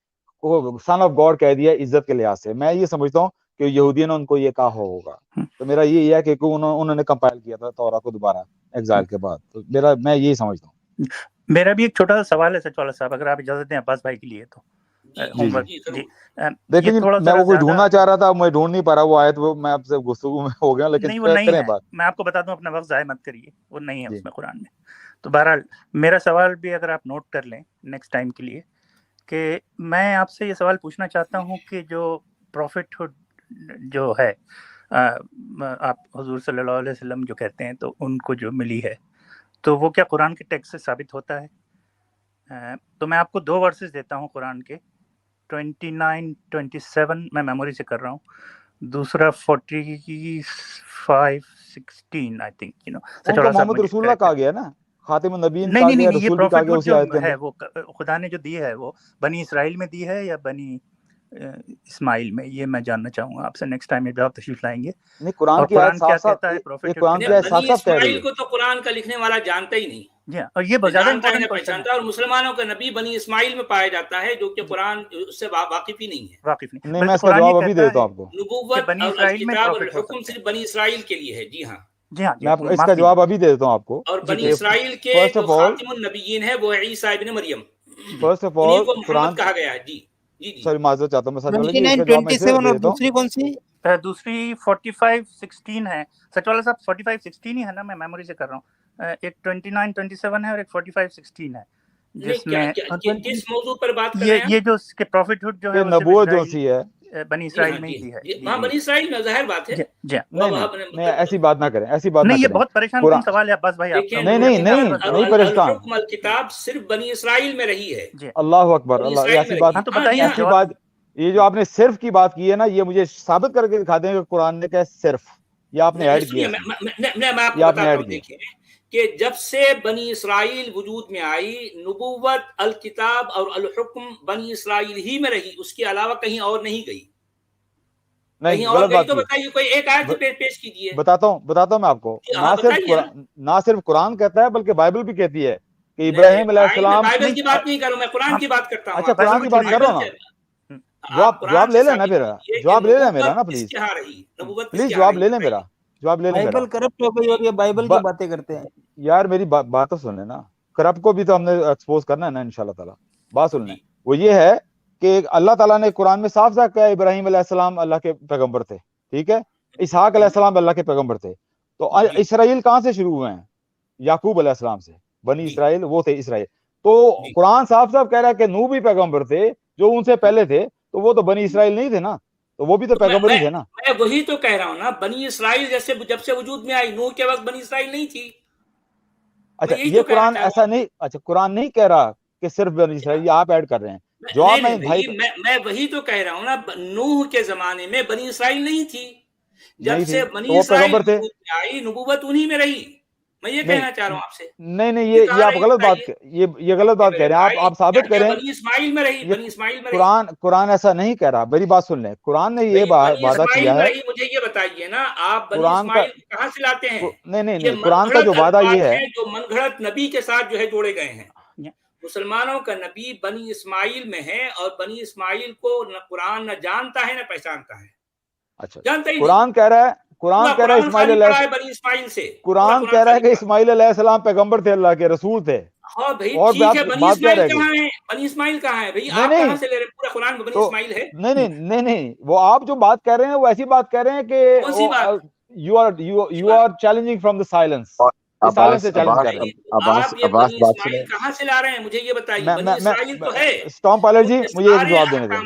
سن آف گاڈ کہہ دیا عزت کے لحاظ سے. میں یہ سمجھتا ہوں کہ یہودیوں نے ان کو یہ کہا ہوگا. تو میرا یہ ہے کہ انہوں نے کمپائل کیا تھا توراہ کو دوبارہ ایگزائل کے بعد. تو میں یہی سمجھتا ہوں. میرا بھی ایک چھوٹا سا سوال ہے سچ والا صاحب، اگر آپ اجازت دیں عباس بھائی کے لیے تو. دیکھیں میں وہ کوئی ڈھونڈنا چاہ رہا تھا، میں ڈھونڈ نہیں پا رہا وہ آیت، وہ میں آپ سے گفتگو میں ہو گیا. لیکن کریں بات. میں آپ کو بتا دوں، اپنا وقت ضائع مت کریے، وہ نہیں ہے اس میں قرآن میں. تو بہرحال میرا سوال بھی اگر آپ نوٹ کر لیں نیکسٹ ٹائم کے لیے، کہ میں آپ سے یہ سوال پوچھنا چاہتا ہوں کہ جو پروفٹ ہوڈ جو ہے، آپ حضور صلی اللہ علیہ وسلم جو کہتے ہیں تو ان کو جو ملی ہے، تو وہ کیا قرآن کے ٹیکسٹ سے ثابت ہوتا ہے؟ تو میں آپ کو 2 ورسز دیتا ہوں قرآن کے، 29-27 میں میموری سے کر رہا ہوں، دوسرا 45-16 آئی تھنک. محمد رسول اللہ کہا گیا نا، خاتم النبیین کہا گیا، نہیں، یہ رسول بھی کہا گیا پروفٹ اسی آیت کے جو ہے اندر. وہ خدا نے جو دی ہے وہ بنی اسرائیل میں دی ہے یا بنی اسماعیل میں، یہ میں جاننا چاہوں گا آپ سے نیکسٹ ٹائم جب آپ تشریف لائیں گے. نہیں، قرآن کی آیت صاف صاف بنی اسماعیل کو تو قرآن کا لکھنے والا جانتا ہی نہیں. جی، اور یہ بہت زیادہ امپورٹنٹ کوسچن ہے. اور مسلمانوں کا نبی بنی اسماعیل میں پایا جاتا ہے، جو کہ قرآن اس سے واقف ہی نہیں ہے. نہیں، میں اس کا جواب ابھی دیتا ہوں آپ کو. نبوت اور کتاب اور حکم صرف بنی اسرائیل کے لیے ہے. جی ہاں، میں اس کا جواب ابھی دے دیتا ہوں آپ کو. اور بنی اسرائیل کے جو خاتم النبیین ہے وہ عیسیٰ ابن مریم، فرسٹ آف آل قرآن کہا گیا ہے. جی سوری معذرت چاہتا ہوں میں. 29-27 اور دوسری کون سی؟ دوسری 45-16 ہے سچ والا صاحب. 45-16 ہی ہے نا، میں میموری سے کر رہا ہوں. ایک 29-27 ہے اور ایک 45-16 ہے، جس میں کس موضوع پر بات کر رہے ہیں؟ یہ جو اس کے پروفٹ ہوڈ جو ہے نبوت جو سی ہے بنی اسرائیل میں ہی ہے. ہاں، بنی اسرائیل میں ظاہر بات ہے. نہیں، ایسی بات نہ کریں، ایسی بات نہ کریں. یہ بہت پریشان کن سوال ہے عباس بھائی آپ کا. نہیں پریشان. الحکم الکتاب صرف بنی اسرائیل میں رہی ہے. اللہ اکبر. اللہ، ایسی بات یہ جو آپ نے صرف کی بات کی ہے نا، یہ مجھے ثابت کر کے دکھا دیں کہ قرآن نے کہا صرف، یہ آپ نے ایڈ کیا. میں آپ کو بتاتا ہوں، دیکھیں کہ جب سے بنی اسرائیل وجود میں آئی، نبوت، الکتاب اور الحکم بنی اسرائیل ہی میں رہی، اس کے علاوہ کہیں اور نہیں گئی. نہیں، غلط بات. تو بتائیے، کوئی ایک آیت پیش کیجیے. بتاتا ہوں میں آپ کو. نہ صرف قرآن کہتا ہے بلکہ بائبل بھی کہتی ہے کہ ابراہیم علیہ السلام. بائبل کی بات نہیں کروں میں، قرآن کی بات کرتا ہوں. اچھا، قرآن کی بات کر رہا ہوں نا. جواب لے لیں نا میرا، جواب لے لیں میرا نا پلیز، پلیز جواب لے لیں میرا، جواب لے لیں میرا. بائبل کرپٹ ہو گئی اور یہ بائبل کی باتیں کرتے ہیں. یار میری بات تو سن لیں نا، کرپٹ کو بھی تو ہم نے ایکسپوز کرنا ہے نا انشاءاللہ تعالیٰ. بات سن لیں، وہ یہ ہے کہ اللہ تعالیٰ نے قرآن میں صاف صاف کہا ابراہیم علیہ السلام اللہ کے پیغمبر تھے، ٹھیک ہے، اسحاق علیہ السلام اللہ کے پیغمبر تھے. تو اسرائیل کہاں سے شروع ہوئے ہیں؟ یعقوب علیہ السلام سے. بنی اسرائیل وہ تھے اسرائیل. تو قرآن صاف صاف کہہ رہا ہے کہ نوح بھی پیغمبر تھے جو ان سے پہلے تھے، تو وہ تو بنی اسرائیل نہیں تھے نا، تو وہ بھی تو پیغمبر ہی تھے نا. میں وہی تو کہہ رہا ہوں نا، بنی اسرائیل جیسے جب سے وجود میں آئی، نوح کے وقت بنی اسرائیل نہیں تھی. اچھا یہ قرآن ایسا نہیں، اچھا قرآن نہیں کہہ رہا کہ صرف بنی اسرائیل، یہ آپ ایڈ کر رہے ہیں. جواب میں وہی تو کہہ رہا ہوں نا، نوح کے زمانے میں بنی اسرائیل نہیں تھی، جب سے بنی اسرائیل آئی نبوت انہی میں رہی. میں یہ کہنا چاہ رہا ہوں آپ سے. نہیں یہ آپ غلط بات، یہ غلط بات کہہ رہے ہیں آپ ثابت کریں. بنی اسماعیل میں رہی، بنی اسماعیل میں قرآن ایسا نہیں کہہ رہا. میری بات سن لیں، قرآن نے یہ وعدہ کیا ہے. مجھے یہ بتائیے نا، آپ بنی اسماعیل کہاں سے لاتے ہیں؟ نہیں قرآن کا جو وعدہ یہ ہے، جو من گھڑت نبی کے ساتھ جو ہے جوڑے گئے ہیں. مسلمانوں کا نبی بنی اسماعیل میں ہے، اور بنی اسماعیل کو نہ قرآن نہ جانتا ہے نہ پہچانتا ہے. اچھا جانتا ہی قرآن کہہ رہا ہے، قرآن کہہ رہا ہے اسماعیل علیہ، بنی اسماعیل سے قرآن کہہ رہا ہے کہ اسماعیل علیہ السلام پیغمبر تھے، اللہ کے رسول تھے. ہاں بھائی ٹھیک ہے، بنی اسماعیل کہاں ہے؟ بنی اسماعیل کہاں ہے بھائی؟ آپ کہاں سے لے رہے ہیں؟ پورا قرآن میں بنی اسماعیل ہے؟ نہیں وہ آپ جو بات کہہ رہے ہیں وہ ایسی بات کہہ رہے ہیں کہ you are challenging from the silence. Silence سے چیلنج کر رہے ہیں. آپ یہ بنی اسماعیل کہاں سے لا رہے ہیں؟ مجھے یہ بتائیے. بنی اسرائیل تو ہے. اسٹام پائلٹ جی مجھے ایک جواب دینے دیں.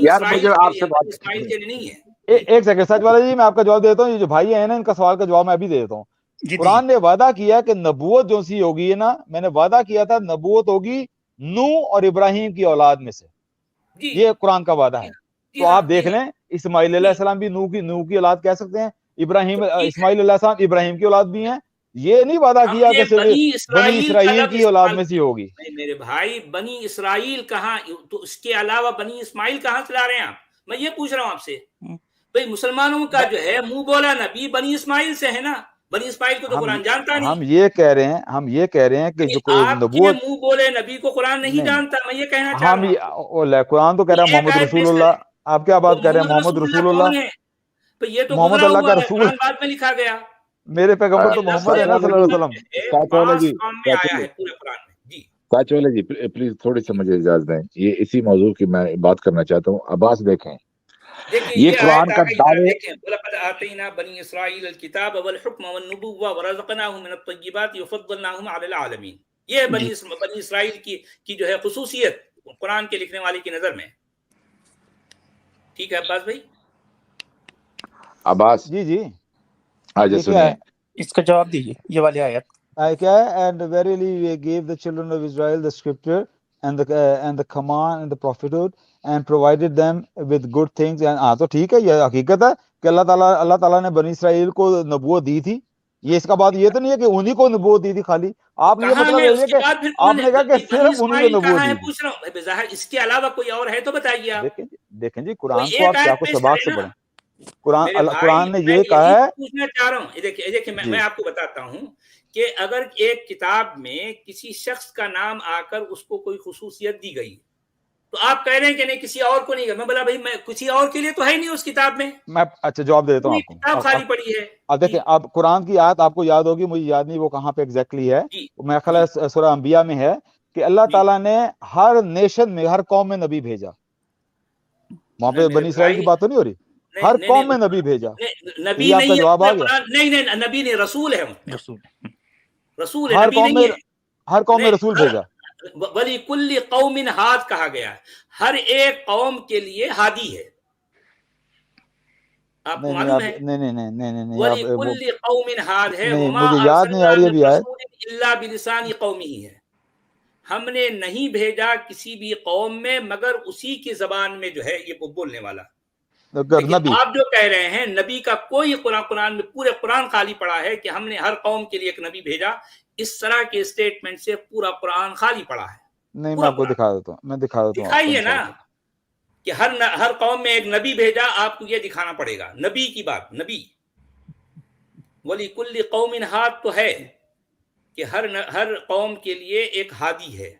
یار مجھے آپ سے بات اسماعیل کے لیے نہیں ہے. ایک سیکنڈ سچ والا جی، میں آپ کا جواب دیتا ہوں. یہ جو بھائی ہیں نا، ان کا سوال کا جواب میں ابھی دے دیتا ہوں. قرآن نے وعدہ کیا کہ نبوت جو سی ہوگی نا، میں نے وعدہ کیا تھا نبوت ہوگی نوح اور ابراہیم کی اولاد میں سے. یہ قرآن کا وعدہ ہے. تو آپ دیکھ لیں، اسماعیل علیہ السلام بھی نوح کی اولاد کہہ سکتے ہیں، ابراہیم اسماعیل علیہ السلام ابراہیم کی اولاد بھی ہیں. یہ نہیں وعدہ کیا کہ صرف بنی اسرائیل کی اولاد میں سے ہوگی. میرے بھائی بنی اسرائیل کہاں، تو اس کے علاوہ بنی اسماعیل کہاں سے لا رہے ہیں آپ؟ میں یہ پوچھ رہا ہوں آپ سے. بھائی مسلمانوں کا جو ہے منہ بولا نبی بنی اسماعیل سے ہے نا. بنی اسماعیل کو تو قرآن جانتا نہیں. ہم یہ کہہ رہے ہیں کہ جو نبوت منہ بولے نبی کو قرآن نہیں جانتا. میں یہ کہنا چاہ رہا ہوں. قرآن تو کہہ رہا ہے محمد رسول اللہ. آپ کیا بات کر رہے ہیں؟ محمد رسول اللہ، یہ تو محمد اللہ کا رسول بعد میں لکھا گیا. میرے پیغمبر تو محمد ہے نا صلی اللہ علیہ وسلم. جی پلیز تھوڑی سی مجھے اجازت دیں، یہ اسی موضوع کی میں بات کرنا چاہتا ہوں. عباس دیکھیں، یہ قرآن کا دعوے، وَلَقَدْ آتَيْنَا بَنِي إِسْرَائِيلَ الْكِتَابَ وَالْحُكْمَ وَالنُّبُوَّةَ وَرَزَقْنَاهُم مِّنَ الطَّيِّبَاتِ وَفَضَّلْنَاهُمْ عَلَى الْعَالَمِينَ. یہ بنی اسرائیل کی جو ہے خصوصیت قرآن کے لکھنے والے کی نظر میں. ٹھیک ہے عباس بھائی. عباس جی آج سنیں، اس کا جواب دیجیے. یہ والی آیت کیا ہے؟ And verily we gave the children of Israel the scripture and the command and the prophethood and provided them with good things. تو ٹھیک ہے، یہ حقیقت ہے کہ اللہ تعالیٰ نے بنی اسرائیل کو نبوت دی تھی. یہ اس کا بات یہ تو نہیں ہے کہ انہی کو نبوت دی تھی خالی. آپ یہ مطلب ہے کہ آپ نے کہا کہ صرف انہی کو نبوت دی. پوچھ رہا ہوں بظاہر اس کے علاوہ کوئی اور ہے تو بتائیے آپ. دیکھیں جی قرآن کو آپ کیا کچھ سباق سے پڑھیں. قرآن نے یہ کہا ہے. پوچھنا چاہ رہا ہوں، دیکھیں میں آپ کو بتاتا ہوں کہ اگر ایک کتاب میں کسی شخص کا نام آ کر اس کو کوئی خصوصیت دی گئی تو آپ کہہ رہے ہیں کہ نہیں کسی اور کو نہیں. میں بولا بھائی میں کسی اور کے لیے تو ہے نہیں اس کتاب میں. میں اچھا جواب دے دیتا ہوں آپ کو. کتاب خالی پڑی ہے. اب دیکھیں، آپ قرآن کی آیت آپ کو یاد ہوگی، مجھے یاد نہیں وہ کہاں پہ ایگزیکٹلی ہے. میں خیال ہے سورہ انبیاء میں ہے کہ اللہ تعالیٰ نے ہر نیشن میں، ہر قوم میں نبی بھیجا. وہاں پہ بنی اسرائیل کی بات تو نہیں ہو رہی. ہر قوم میں نبی بھیجا. نبی آپ کا جواب آ گیا. نہیں نبی نہیں، رسول ہے. رسول ہر قوم میں رسول بھیجا. وَلِكُلِّ قَوْمٍ ہاد کہا گیا. ہر ایک قوم کے لیے ہادی ہے. آپ کو معلوم ہے؟ نہیں وَلِكُلِّ قَوْمٍ ہاد ہے. مجھے یاد نہیں آ رہی ابھی آیت. إِلَّا بِلِسَانِ قَوْمِهِ ہے. ہم نے نہیں بھیجا کسی بھی قوم میں مگر اسی کی زبان میں جو ہے یہ بولنے والا. آپ جو کہہ رہے ہیں نبی کا کوئی قرآن میں پورے قرآن خالی پڑا ہے کہ ہم نے ہر قوم کے لیے ایک نبی بھیجا، اس طرح کے اسٹیٹمنٹ سے پورا قرآن خالی پڑا ہے. نہیں میں آپ کو دکھا دیتا ہوں. دکھائیے نا کہ ہر قوم میں ایک نبی بھیجا. آپ کو یہ دکھانا پڑے گا نبی کی بات. نبی وَلِكُلِّ قَوْمٍ ہاد تو ہے کہ ہر قوم کے لیے ایک ہادی ہے.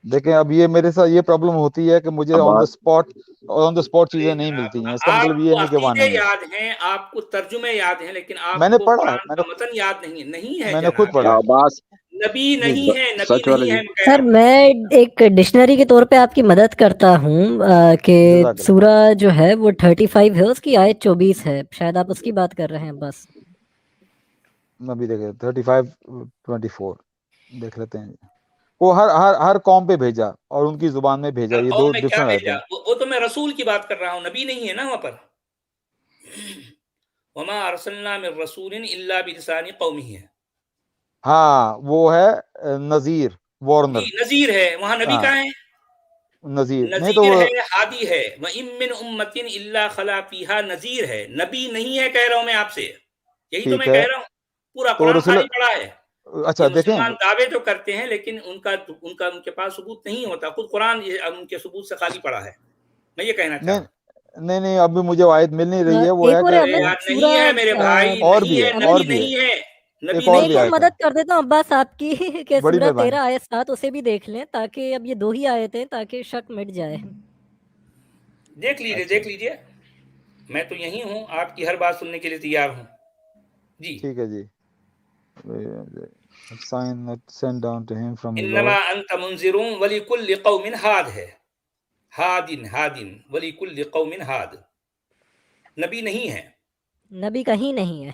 دیکھیں اب یہ میرے ساتھ یہ پرابلم ہوتی ہے کہ مجھے آن دا اسپاٹ چیزیں نہیں ملتی ہیں. اس کا مطلب یہ نہیں کہ وہاں نہیں ہے. یاد ہیں آپ کو، ترجمے یاد ہیں، لیکن آپ میں نے کو پڑھا، قرآن کا متن یاد نہیں ہے. میں نے خود پڑھا. عباس نبی نہیں ہے، سچ نبی والا نہیں جی. ہے. سر میں ایک ڈکشنری کے طور پہ آپ کی مدد کرتا ہوں کہ جزاک اللہ. سورہ جو ہے وہ 35 ہے، اس کی آیت 24 ہے، شاید آپ اس کی بات کر رہے ہیں. بس نبی دیکھے 35-24 دیکھ لیتے ہیں. وہ ہر قوم پہ بھیجا اور ان کی زبان میں بھیجا. یہ دو میں کیا ڈفرنٹ آتے بھیجا؟ ہیں. وہ تو میں رسول کی بات کر رہا ہوں، نبی نہیں ہے نا وہاں پر. وما ارسلنا من رسول الا بلسان قومه ہے. ہاں وہ ہے نذیر، وارنر. نذیر ہے، وہاں نبی کہاں ہے؟ نذیر نہیں تو نذیر وہ ہے، ہادی ہے. وَإِن مِّنْ أُمَّةٍ إِلَّا خَلَا فِيهَا نذیر ہے. نبی نہیں ہے کہہ رہا ہوں میں آپ سے، یہی تو میں کہہ رہا ہوں. پورا تو قرآن رسول خالی پڑا ہے. اچھا یہ دیکھیں مسلمان دعوے تو کرتے ہیں لیکن ان کے پاس ثبوت نہیں ہوتا. خود قرآن ان کے ثبوت سے خالی پڑا ہے. میں یہ کہنا چاہ رہا ہوں. نہیں ابھی مجھے آیت مل نہیں رہی ہے. وہ ایک ہے اور کہ نہیں ہے میرے بھائی، اور نہیں بھی ہے، ہے، نبی اور بھی نہیں ہے، نبی ایک اور میں نہیں ایک بھی اور ہے. آیت ہے. مدد کر دیتا ہوں عباس آپ کی کہ بڑی سورہ مہربانی. 13 آیت 7 اسے بھی دیکھ لیں تاکہ اب یہ دو ہی آیتیں ہیں تاکہ شک مٹ جائے. دیکھ لیجئے. میں تو یہی ہوں، آپ کی ہر بات سننے کے لیے تیار ہوں. جی ٹھیک ہے جی. sign not sent down to him from the انما Lord. انت منذر ولکل قوم ہاد ہے. ہادن ولکل قوم ہاد. نبی نہیں ہے، نبی کہیں نہیں ہے.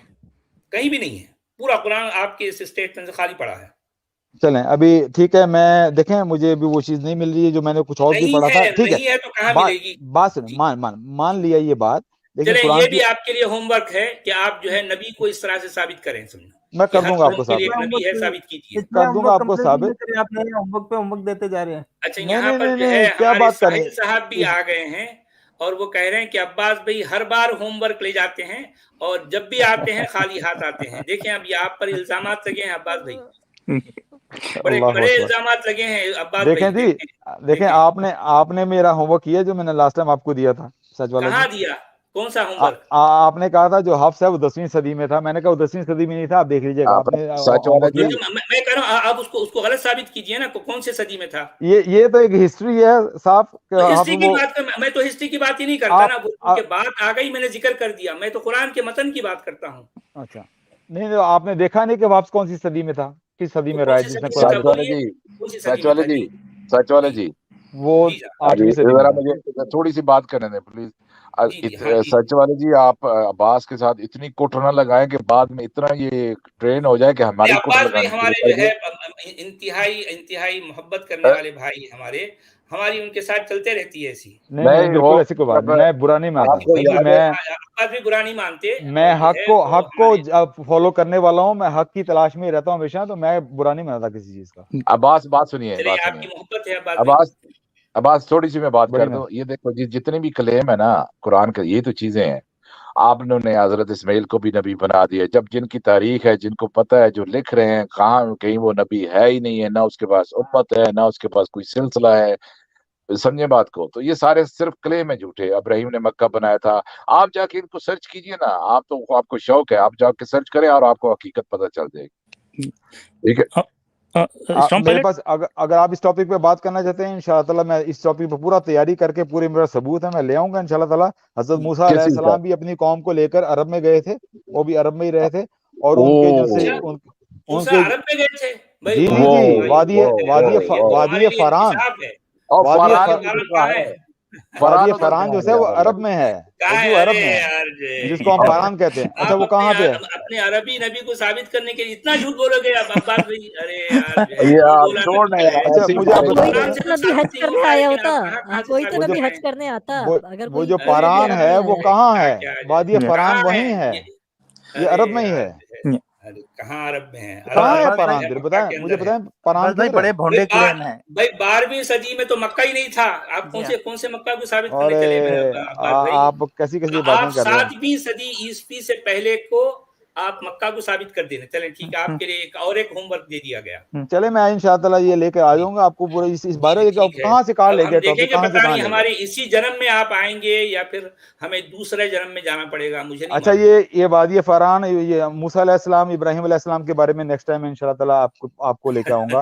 کہیں بھی نہیں ہے. پورا قرآن آپ کے اس اسٹیٹمنٹ سے خالی پڑا ہے. چلیں ابھی ٹھیک ہے. میں دیکھیں مجھے ابھی وہ چیز نہیں مل رہی ہے جو میں نے کچھ اور بھی پڑھا تھا. ٹھیک ہے نہیں ہے تو کہاں ملے گی؟ بات مان لیا یہ بات. لیکن چلیں قرآن یہ کی بھی آپ کے لیے ہوم ورک ہے کہ آپ جو ہے نبی کو اس طرح سے ثابت کریں. سمجھو میں کہ کر ہر دوں گا آپ قوم کو کے لیے ثابت. ایک نبی ہے، ثابت کیجیے. کر دوں گا آپ کو ثابت. آپ نئے ہوم ورک پہ ہوم ورک دیتے جا رہے ہیں. اچھا یہاں پر جو ہے کیا ہمارے بات کریں. ساحل صاحب بھی آ گئے ہیں اور وہ کہہ رہے ہیں کہ عباس بھائی ہر بار ہوم ورک لے جاتے ہیں اور جب بھی آتے ہیں خالی ہاتھ آتے ہیں. دیکھیں اب یہ آپ پر الزامات لگے ہیں عباس بھائی، بڑے اللہ بڑے اکبر. الزامات لگے ہیں عباس دیکھیں بھائی. جی دیکھیں آپ نے میرا ہوم ورک کیا جو میں نے لاسٹ ٹائم آپ کو دیا تھا. سچ والا کہاں جی دیا؟ کون سا ہوم ورک؟ آپ نے کہا تھا جو حفظ ہے وہ 10ویں صدی میں تھا. میں نے کہا وہ 10ویں صدی میں نہیں تھا. آپ دیکھ لیجیے گا. آپ نے سچ ہوم والا ورک جی. کیا. میں کہہ رہا ہوں آپ اس کو غلط ثابت کیجئے نا، کون سے صدی میں تھا. یہ تو ایک ہسٹری ہے صاحب. تو ہسٹری کی بات میں تو ہسٹری کی بات ہی نہیں کرتا نا. وہ کہ بات آ گئی میں نے ذکر کر دیا. میں تو قرآن کے متن کی بات کرتا ہوں. اچھا نہیں آپ نے دیکھا نہیں کہ واپس کون سی صدی میں تھا، کس صدی میں رہا ہے جس نے قرآن سچ والا جی. سچ والا جی. سچ والا جی. وہ 8ویں صدی میں ذرا تھا. مجھے تھوڑی سی بات کرنے دیں پلیز. جی. سچ والے جی آپ عباس کے ساتھ اتنی کوٹ نہ لگائیں کہ بعد میں اتنا یہ ٹرین ہو جائے کہ ہماری کوٹ عباس بھائی لگانے ہمارے جو ہے انتہائی محبت کرنے والے بھائی ہماری ان کے ساتھ چلتے رہتی ہے ایسی. نہیں بالکل ایسی کوئی بات نہیں. میں برا نہیں مانتا. عباس بھی برا نہیں مانتے. میں حق کو فالو کرنے والا ہوں. میں حق کی تلاش میں رہتا ہوں ہمیشہ. تو میں برا نہیں مانتا کسی چیز کا. عباس بات سنیے. آپ کی محبت ہے عباس تھوڑی سی میں بات کر دوں. یہ دیکھو جی جتنے بھی کلیم ہے نا قرآن کا، یہ تو چیزیں ہیں. آپ نے حضرت اسماعیل کو بھی نبی بنا دیا. جب جن کی تاریخ ہے، جن کو پتہ ہے، جو لکھ رہے ہیں، کہیں وہ نبی ہے ہی نہیں ہے، نہ اس کے پاس امت ہے، نہ اس کے پاس کوئی سلسلہ ہے. سمجھے بات کو. تو یہ سارے صرف کلیم ہے جھوٹے. ابراہیم نے مکہ بنایا تھا. آپ جا کے ان کو سرچ کیجئے نا. آپ کو شوق ہے، آپ جا کے سرچ کریں اور آپ کو حقیقت پتہ چل جائے گی. ٹھیک ہے. میرے پاس اگر آپ اس ٹاپک پہ بات کرنا چاہتے ہیں انشاءاللہ تعالی میں اس ٹاپک پہ پورا تیاری کر کے پورے میرا ثبوت ہے میں لے آؤں گا انشاءاللہ تعالی. حضرت موسیٰ علیہ السلام بھی اپنی قوم کو لے کر عرب میں گئے تھے. وہ بھی عرب میں ہی رہے تھے. اور ان کے جو سے ان کے عرب میں گئے تھے. جی وادی فران. وادی فران جو ہے وہ عرب میں ہے. عرب میں ہے جس کو ہم فاران کہتے ہیں. اچھا وہ کہاں پہ ہے؟ اپنے عربی نبی کو ثابت کرنے کے لیے اتنا جھوٹ بولو گے اب عباس بھائی. ارے نبی حج کرنے آیا ہوتا. کوئی تو نبی حج کرنے آتا. اگر وہ جو فاران ہے وہ کہاں ہے؟ وادی فران وہیں ہے. یہ عرب میں ہی ہے. کہاں عرب میں ہے؟ کہاں ہے فران؟ پھر بتائیں مجھے. بتائیں فران بڑے بھونڈے کلیم ہیں بھائی. 12ویں صدی میں تو مکہ ہی نہیں تھا. آپ کون سے مکہ کو ثابت کرنے اور چلے؟ آپ کیسی باتیں کر رہے ہیں. 7ویں صدی عیسوی سے پہلے کو آپ مکہ کو ثابت کر دینا. چلیں ٹھیک ہے. آپ کے لیے ایک ہوم ورک دے دیا گیا. چلے میں انشاءاللہ یہ لے کر آ جاؤں گا آپ کو پورا اس بارے. کہاں سے کہاں لے گئے ٹاپک؟ کہاں سے کہاں لے گئے؟ ہمارے اسی جنم میں آپ آئیں گے یا پھر ہمیں دوسرے جنم میں جانا پڑے گا مجھے نہیں. اچھا یہ وادی فران، یہ موسیٰ علیہ السلام، ابراہیم علیہ السلام کے بارے میں نیکسٹ ٹائم انشاءاللہ تعالی آپ کو لے کے آؤں گا.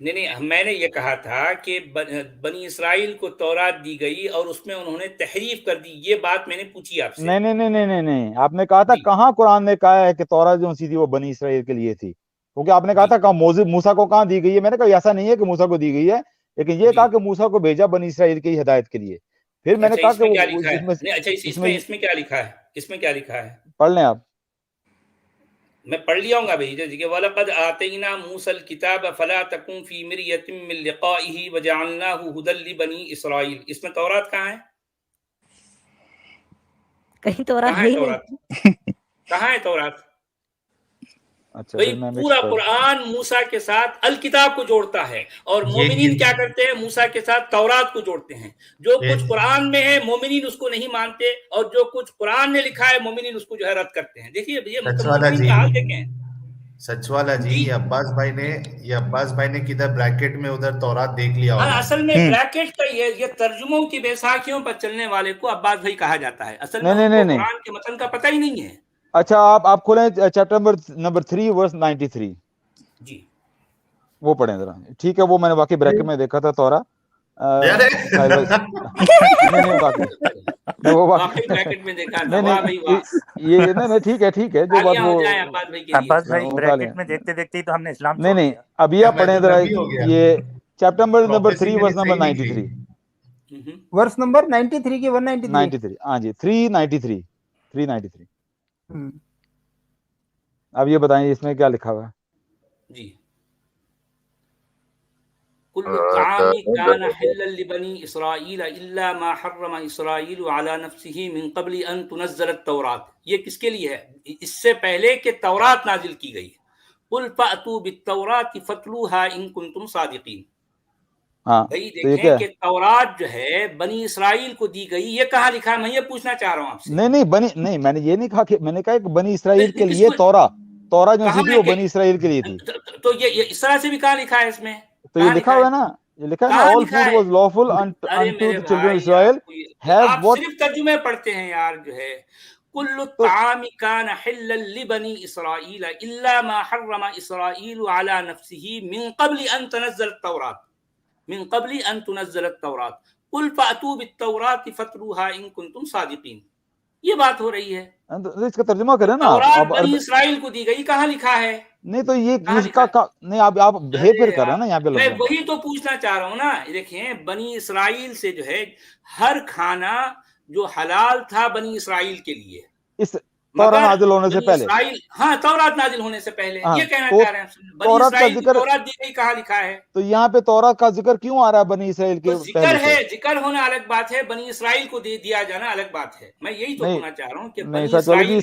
نہیں میں نے یہ کہا تھا کہ بنی اسرائیل کو تورات دی گئی اور اس میں انہوں نے تحریف کر دی، یہ بات میں نے پوچھی آپ سے. نہیں آپ نے کہا تھا کہاں قرآن نے کہا ہے کہ تورات جو سی تھی وہ بنی اسرائیل کے لیے تھی؟ کیونکہ آپ نے کہا تھا موسیٰ کو کہاں دی گئی ہے؟ میں نے کہا ایسا نہیں ہے کہ موسیٰ کو دی گئی ہے، لیکن یہ کہا کہ موسیٰ کو بھیجا بنی اسرائیل کی ہدایت کے لیے. پھر میں نے کہا کہ اس میں کیا لکھا ہے؟ اس میں کیا لکھا ہے؟ پڑھ لیں آپ. میں پڑھ لیا ہوں گا بھائی کہ وَلَقَدْ آتَيْنَا مُوسَى الْكِتَابَ فَلَا تَكُنْ فِي مِرْيَةٍ مِّن لِقَائِهِ وَجَعَلْنَاهُ هُدًى لِبَنِي اسرائیل. اس میں تورات کہاں ہے؟ کہیں تورات نہیں. کہاں ہے تورات؟ اچھا بھئی پورا قرآن موسیٰ کے ساتھ الکتاب کو جوڑتا ہے، اور مومنین کیا کرتے ہیں؟ موسیٰ کے ساتھ تورات کو جوڑتے ہیں. جو کچھ قرآن میں ہے مومنین اس کو نہیں مانتے، اور جو کچھ قرآن نے لکھا ہے مومنین اس کو جو ہے رد کرتے ہیں. دیکھیے یہ مومنین کا حال دیکھیں. سچوالا جی، یہ عباس بھائی نے کدھر بریکٹ میں ادھر تورات دیکھ لیا ہوگا. اصل میں بریکٹ کا یہ ترجموں کی بیساکھیوں پر چلنے والے کو عباس بھائی کہا جاتا ہے. اصل میں قرآن کے متن کا پتہ ہی نہیں ہے. اچھا آپ کھولیں چیپٹر نمبر 3 ورس 93. جی وہ پڑھیں ذرا. ٹھیک ہے، وہ میں نے واقعی بریکٹ میں دیکھا تھا تورا. ٹھیک ہے جو بات وہ عباس بھائی بریکٹ میں دیکھتے دیکھتے تو ہم نے اسلام نہیں ابھی آپ پڑھیں ذرا یہ chapter number 3 verse number 93. Verse number 93 کی 193. ہاں جی 393. اب یہ بتائیں اس میں کیا لکھا ہوا ہے؟ جی کل الطعام كان حلا لبني اسرائيل الا ما حرم اسرائيل على نفسه من قبل ان تنزل التوراۃ. یہ کس کے لیے ہے؟ اس سے پہلے کہ تورات نازل کی گئی. قل فأتوا بالتوراۃ فاتلوها ان كنتم صادقین. بھائی دیکھیں کہ تورات جو ہے بنی اسرائیل کو دی گئی، یہ کہاں لکھا ہے؟ میں یہ پوچھنا چاہ رہا ہوں آپ سے. نہیں میں نے یہ نہیں کہا، کہ میں نے کہا کہ بنی اسرائیل کے لیے تورا جو سی تھی وہ بنی اسرائیل کے لیے تھی. تو یہ اس طرح سے بھی کہاں لکھا ہے؟ اس میں تو یہ لکھا ہوا ہے نا، یہ لکھا ہے نا all food was lawful unto the children of Israel. آپ صرف ترجمے پڑھتے ہیں یار. جو ہے کل الطعام كان حلا لبني اسرائيل الا ما حرم اسرائيل على نفسه من قبل ان تنزل التوراۃ قل فأتوا بالتوراۃ فاتلوها ان كنتم صادقین. یہ بات ہو رہی ہے. اس کا ترجمہ کریں نا. بنی اسرائیل کو دی گئی، کہاں لکھا ہے؟ نہیں تو یہ اس کا نہیں، آپ پھر کر رہے ہیں نا یہاں پہ. میں وہی تو پوچھنا چاہ رہا ہوں نا. دیکھیں بنی اسرائیل سے جو ہے ہر کھانا جو حلال تھا بنی اسرائیل کے لیے، اس تورات نازل ہونے سے پہلے. ہاں تورات نازل ہونے سے پہلے. یہ کہنا چاہ رہے ہیں بنی اسرائیل کی تورات دی گئی، کہاں لکھا ہے؟ تو یہاں پہ تورات کا ذکر کیوں آ رہا ہے بنی اسرائیل کے ذکر ہے؟ ذکر ہونا الگ بات ہے، بنی اسرائیل کو دیا جانا الگ بات ہے. میں یہی تو بولنا چاہ رہا ہوں کہ بنی اسرائیل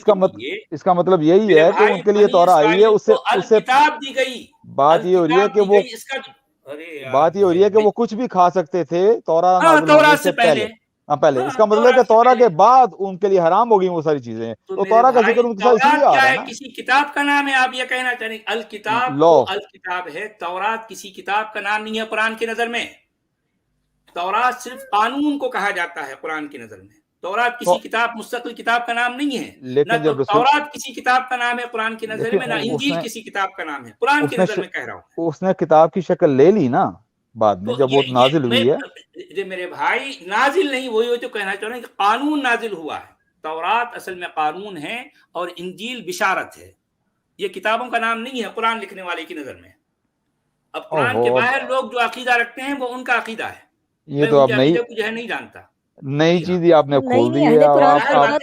اس کا مطلب یہی ہے کہ ان کے لیے تورات آئی ہے، اس سے کتاب دی گئی. بات یہ ہو رہی ہے کہ وہ کچھ بھی کھا سکتے تھے تورات سے پہلے. اس کا مطلب ہے کہ تورات کے بعد ان کے لیے حرام ہو گئی وہ ساری چیزیں. تو تورات کا ذکر ان کے ساتھ اس لیے آ رہا ہے نا. کسی کتاب کا نام ہے؟ آپ یہ کہنا چاہ رہے ہیں الکتاب ہے. تورات کسی کتاب کا نام نہیں ہے قرآن کی نظر میں. تورات صرف قانون کو کہا جاتا ہے قرآن کی نظر میں. تورات کسی کتاب مستقل کتاب کا نام نہیں ہے. نہ تو تورات کسی کتاب کا نام ہے قرآن کی نظر میں، نہ انجیل کسی کتاب کا نام ہے قرآن کی نظر میں. کہہ رہا ہوں اس نے کتاب کی شکل لے لی نا بعد میں جب وہ نازل ہوئی ہے. میرے بھائی نازل نہیں ہوئی تو کہنا چاہ رہے ہیں کہ قانون نازل ہوا ہے. تورات اصل میں قانون ہے اور انجیل بشارت ہے. یہ کتابوں کا نام نہیں ہے قرآن لکھنے والے کی نظر میں. اب قرآن کے باہر لوگ جو عقیدہ رکھتے ہیں وہ ان کا عقیدہ ہے. یہ تو اب جو ہے نہیں جانتا. نئی چیز ہی آپ نے کھول دی ہے. اہل قرآن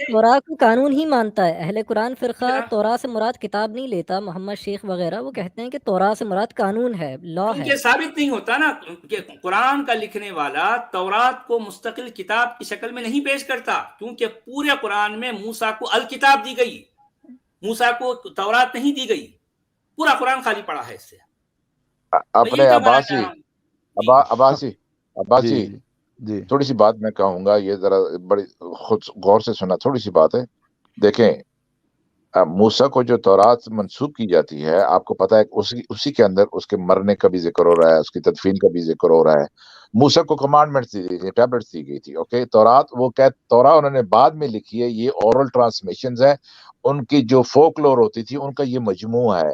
تورات کو قانون ہی مانتا ہے. اہل قرآن فرقہ تورات سے مراد کتاب نہیں لیتا. محمد شیخ وغیرہ وہ کہتے ہیں کہ تورات سے مراد قانون ہے، لا ہے. یہ ثابت نہیں ہوتا نا کہ قرآن کا لکھنے والا تورات کو مستقل کتاب کی شکل میں نہیں پیش کرتا، کیونکہ پورے قرآن میں موسیٰ کو الکتاب دی گئی، موسیٰ کو تورات نہیں دی گئی. پورا قرآن خالی پڑا ہے اس سے. اپنے عباسی جی تھوڑی سی بات میں کہوں گا، یہ ذرا بڑی خود غور سے سنا. تھوڑی سی بات ہے. دیکھیں موسیٰ کو جو تورات منسوب کی جاتی ہے، آپ کو پتا ہے اسی کے اندر اس کے مرنے کا بھی ذکر ہو رہا ہے، اس کی تدفین کا بھی ذکر ہو رہا ہے. موسیٰ کو کمانڈمنٹس دی گئی تھی، ٹیبلٹس دی گئی تھی. اوکے تورات انہوں نے بعد میں لکھی ہے. یہ اورل ٹرانسمیشنز ہیں، ان کی جو فولک لور ہوتی تھی ان کا یہ مجموعہ ہے.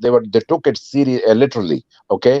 they took it literally, okay?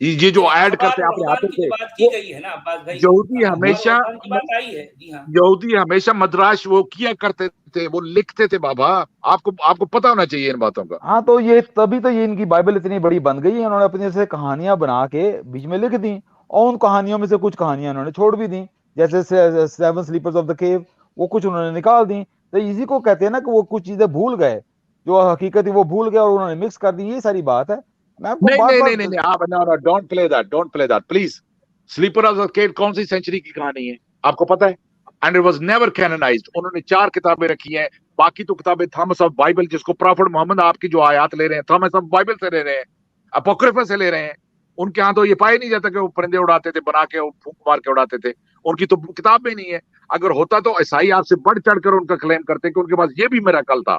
یہ جو ایڈ کرتے آپ آتے تھے بات کی گئی ہے نا عباس بھائی، یہودی ہمیشہ کی بات آئی ہے. جی ہاں، یہودی ہمیشہ مدراش وہ کیا کرتے تھے، وہ لکھتے تھے بابا. آپ کو پتا ہونا چاہیے ان باتوں کا. ہاں تو یہ تبھی تو یہ ان کی بائبل اتنی بڑی بن گئی ہے، انہوں نے اپنی سے کہانیاں بنا کے بیچ میں لکھ دی، اور ان کہانیوں میں سے کچھ کہانیاں انہوں نے چھوڑ بھی دی، جیسے سیون سلیپرز آف دا کیو، وہ کچھ انہوں نے نکال دی. تو اسی کو کہتے ہیں نا کہ وہ کچھ چیزیں بھول گئے، جو حقیقت تھی وہ بھول گئے اور انہوں نے مکس کر دی. یہ ساری بات ہے. میں آپ کو نہیں آپ don't play that please. Sleeper of the cave کون سی سینچری کی کہانی ہے آپ کو پتا ہے؟ And it was never canonised. انہوں نے 4 کتابیں رکھی ہیں، باقی تو کتابیں تھامس آف بائبل، جس کو پروفٹ محمد آپ کی جو آیات لے رہے ہیں تھامس آف بائبل سے لے رہے ہیں، اپوکریفا سے لے رہے ہیں. ان کے ہاں تو یہ پایا نہیں جاتا کہ وہ پرندے اڑاتے تھے، بنا کے پھونک مار کے اڑاتے تھے. ان کی تو کتاب میں نہیں ہے. اگر ہوتا تو عیسائی آپ سے بڑھ چڑھ کر ان کا کلیم کرتے کہ ان کے پاس یہ بھی میراکل تھا.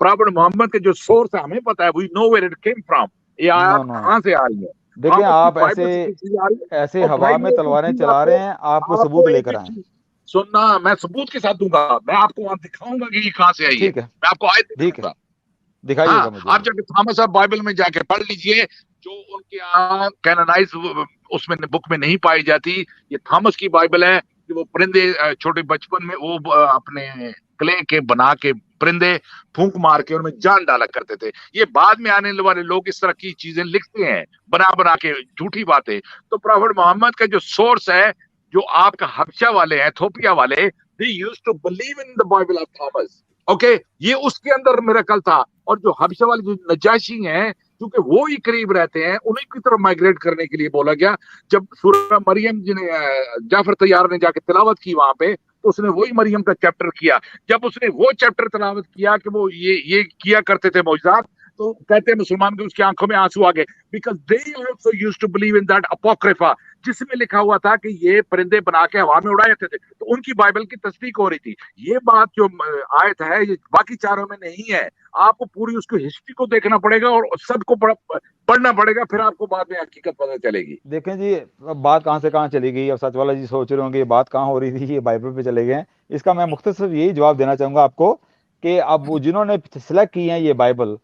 پروفٹ محمد کے جو سورس ہے ہمیں پتا ہے، وی know where it came from. یہ آیات کہاں سے آ رہی ہے؟ دیکھیں آپ ایسے ہوا میں تلواریں چلا رہے ہیں، آپ کو ثبوت لے کر آئیں. سننا، میں ثبوت کے ساتھ دوں گا، میں آپ کو وہاں دکھاؤں گا کہ یہ کہاں سے آئی ہے. میں آپ کو آیت دکھاؤں گا، دکھائیے گا مجھے. آپ جا کے تھامس آف بائبل میں جا کے پڑھ لیجئے، جو ان کے یہاں کینونائز اس میں بک میں نہیں پائی جاتی. یہ تھامس کی بائبل ہے کہ وہ پرندے چھوٹے بچپن میں وہ اپنے کلے کے بنا کے پرندے پھونک مار کے ان میں جان ڈالا کرتے تھے. یہ بعد میں آنے والے لوگ اس طرح کی چیزیں لکھتے ہیں، بنا کے جھوٹی باتیں. تو پروفٹ محمد کا جو سورس ہے، جو آپ کا حبشہ والے ہیں، ایتھوپیا والے، they used to believe in the Bible of Thomas. Okay, یہ اس کے اندر میراکل تھا. اور جو حبشہ والے جو نجاشی ہیں، کیونکہ وہ ہی قریب رہتے ہیں، انہیں کی طرف مائگریٹ کرنے کے لیے بولا گیا. جب سورہ مریم جنہیں جعفر طیار نے جا کے تلاوت کی وہاں پہ، تو اس نے وہی مریم کا چیپٹر کیا. جب اس نے وہ چیپٹر تلاوت کیا کہ وہ یہ کیا کرتے تھے معجزات، تو کہتے ہیں مسلمان کے اس کی آنکھوں میں آنسو آ گئے. Because they also used to believe in that apocrypha، جس میں لکھا ہوا تھا کہ یہ پرندے بنا کے ہوا میں اڑائے جاتے تھے. تو ان کی بائبل کی تصدیق ہو رہی تھی. یہ بات جو آیت ہے یہ باقی چاروں میں نہیں ہے. آپ کو پوری اس کو ہسٹری کو دیکھنا پڑے گا اور سب کو پڑھنا پڑے گا، پھر آپ کو بعد میں حقیقت پتہ چلے گی. دیکھیں جی، بات کہاں سے کہاں چلی گئی. اب سچ والا جی سوچ رہے ہوں گے یہ بات کہاں ہو رہی تھی، یہ بائبل پہ چلے گئے. اس کا میں مختصر یہی جواب دینا چاہوں گا آپ کو کہ اب جنہوں نے سلیکٹ کی ہیں یہ بائبل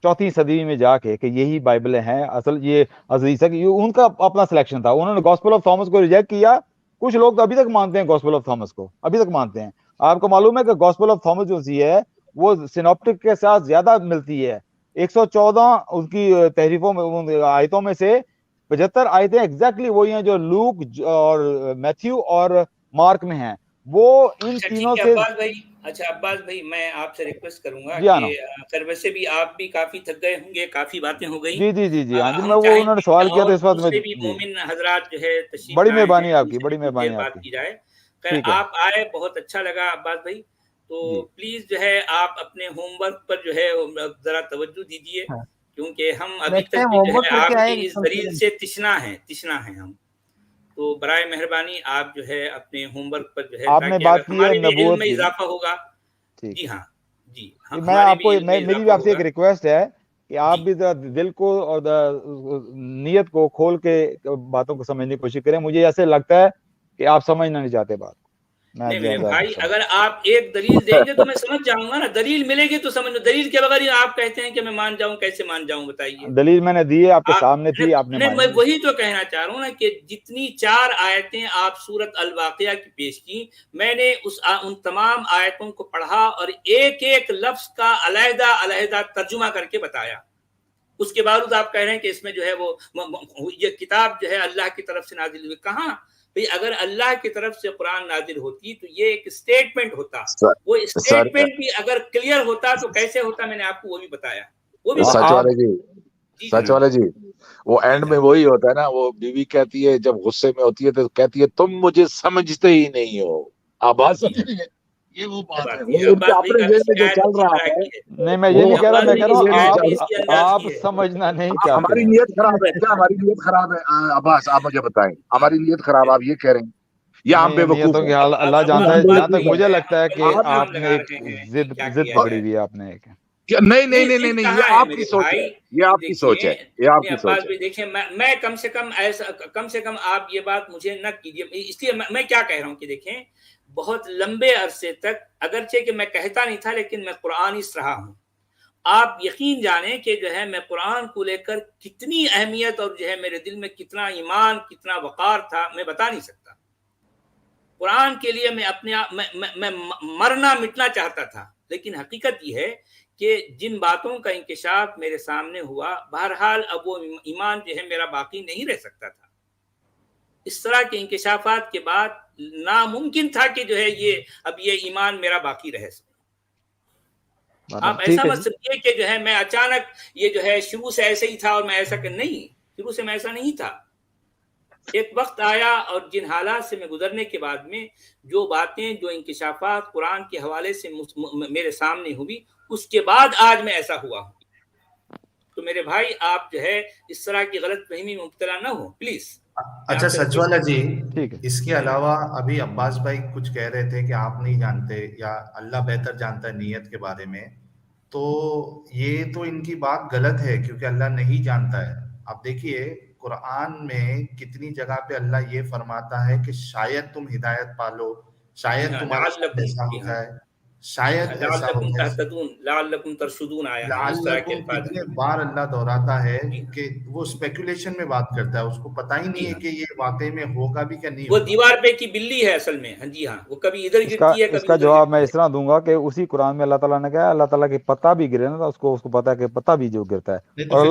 4ویں صدی میں جا کے کہ یہی بائبلیں ہیں اصل، یہ عزیز ہے کہ ان کا اپنا سلیکشن تھا. انہوں نے گاسپل آف تھامس کو ریجیکٹ کیا. کچھ لوگ تو ابھی تک مانتے ہیں گاسپل آف تھامس کو، ابھی تک مانتے ہیں. آپ کو معلوم ہے کہ گاسپل آف تھامس جو سی ہے وہ سینوپٹک کے ساتھ زیادہ ملتی ہے. 114 ان کی تحریفوں میں، آیتوں میں سے 75 آیتیں ایگزیکٹلی وہی ہیں جو لوک اور میتھیو اور مارک میں ہیں. وہ ان تینوں سے. اچھا عباس بھائی، میں آپ سے ریکویسٹ کروں گا جی کہ خیر ویسے بھی آپ بھی کافی تھک گئے ہوں گے، کافی باتیں ہو گئی. جی ہاں جی، میں وہ انہوں نے سوال کیا تھا اس وقت میں. بھی مومن حضرات جو ہے تشریف بڑی مہربانی آپ کی، بڑی مہربانی آپ کی. جائے. خیر آپ آئے، بہت اچھا لگا عباس بھائی. تو پلیز جو ہے آپ اپنے ہوم ورک پر جو ہے ذرا توجہ دیجیے، کیونکہ ہم ابھی تک بھی جو ہے آپ کی اس دلیل سے تشنا ہیں ہم. تو برائے مہربانی آپ جو ہے اپنے ہوم ورک پر جو ہے، آپ نے بات کی ہے نبوت میں اضافہ ہوگا. جی ہاں جی، میں آپ کو میری بھی آپ سے ایک ریکویسٹ ہے کہ آپ بھی دل کو اور نیت کو کھول کے باتوں کو سمجھنے کی کوشش کریں. مجھے ایسے لگتا ہے کہ آپ سمجھنا نہیں چاہتے بات. نہیں بھائی، اگر آپ ایک دلیل دیں گے تو میں سمجھ جاؤں گا نا. دلیل ملے گی تو سمجھ. دلیل کے بغیر آپ کہتے ہیں کہ میں مان جاؤں، کیسے مان جاؤں بتائیے. دلیل میں نے دی ہے، آپ کے سامنے تھی، آپ نے میں وہی تو کہنا چاہ رہا ہوں نا کہ جتنی 4 آیتیں آپ سورت الواقعہ کی پیش کی، میں نے ان تمام آیتوں کو پڑھا اور ایک ایک لفظ کا علیحدہ ترجمہ کر کے بتایا. اس کے باوجود آپ کہہ رہے ہیں کہ اس میں جو ہے وہ یہ کتاب جو ہے اللہ کی طرف سے نازل ہوئی. کہاں بھئی؟ اگر اللہ کی طرف سے قرآن نازل ہوتی تو یہ ایک سٹیٹمنٹ ہوتا. وہ سٹیٹمنٹ بھی اگر کلیئر ہوتا تو کیسے ہوتا، میں نے آپ کو وہ بھی بتایا. وہ بھی سچ والے جی وہ اینڈ میں وہی ہوتا ہے نا. وہ بیوی کہتی ہے جب غصے میں ہوتی ہے تو کہتی ہے تم مجھے سمجھتے ہی نہیں ہو. آواز یہ وہ بات ہے اپنے ذہن میں جو چل رہا ہے. نہیں میں یہ نہیں کہہ رہا، میں کہہ رہا ہوں آپ سمجھنا نہیں چاہتے. ہماری نیت خراب ہے کیا؟ ہماری نیت خراب ہے عباس؟ آپ مجھے بتائیں ہماری نیت خراب آپ یہ کہہ رہے ہیں یا ہم بے وقوف ہیں؟ اللہ جانتا ہے. جہاں تک مجھے لگتا ہے کہ آپ نے ایک ضد پکڑی ہوئی ہے آپ نے ایک. نہیں یہ آپ کی سوچ ہے، یہ آپ کی سوچ ہے، یہ آپ کی سوچ ہے. دیکھیں میں کم سے کم آپ یہ بات مجھے نہ کیجیے. اس لیے میں کیا کہہ رہا ہوں کہ دیکھیں بہت لمبے عرصے تک، اگرچہ کہ میں کہتا نہیں تھا لیکن میں قرآنسٹ رہا ہوں. آپ یقین جانیں کہ جو ہے میں قرآن کو لے کر کتنی اہمیت اور جو ہے میرے دل میں کتنا ایمان کتنا وقار تھا میں بتا نہیں سکتا. قرآن کے لیے میں اپنے آپ میں مرنا مٹنا چاہتا تھا. لیکن حقیقت یہ ہے کہ جن باتوں کا انکشاف میرے سامنے ہوا بہرحال اب وہ ایمان جو ہے میرا باقی نہیں رہ سکتا تھا. اس طرح کے انکشافات کے بعد ناممکن تھا کہ جو ہے یہ ایمان میرا باقی رہ سکے. آپ ایسا مت سمجھیے کہ جو ہے میں اچانک یہ جو ہے شروع سے ایسے ہی تھا اور میں ایسا نہیں، شروع سے میں ایسا نہیں تھا. ایک وقت آیا اور جن حالات سے میں گزرنے کے بعد میں جو باتیں جو انکشافات قرآن کے حوالے سے میرے سامنے ہوئی اس کے بعد آج میں ایسا ہوا ہوں. تو میرے بھائی آپ جو ہے اس طرح کی غلط فہمی میں مبتلا نہ ہو پلیز. اچھا سچوالا جی، اس کے علاوہ ابھی عباس بھائی کچھ کہہ رہے تھے کہ آپ نہیں جانتے یا اللہ بہتر جانتا ہے نیت کے بارے میں. تو یہ تو ان کی بات غلط ہے کیونکہ اللہ نہیں جانتا ہے. آپ دیکھیے قرآن میں کتنی جگہ پہ اللہ یہ فرماتا ہے کہ شاید تم ہدایت پالو، شاید تمہارا ایسا ہوتا ہے، شاید ایسا ہوتا ہے، لعلکم ترشدون آیا ہے. اس طرح کے الفاظ کتنے بار اللہ دہراتا ہے کہ وہ اسپیکولیشن میں بات کرتا ہے، اس کو پتہ ہی نہیں ہے کہ یہ واقعی میں ہوگا بھی کہ نہیں. وہ دیوار پہ کی بلی ہے اصل میں. ہاں جی ہاں، وہ کبھی ادھر گرتی ہے. اس کا جواب میں اس طرح دوں گا کہ اسی قرآن میں اللہ تعالیٰ نے کہا اللہ تعالیٰ کے پتا بھی گرے نا اس کو پتا ہے کہ پتا بھی جو گرتا ہے. اور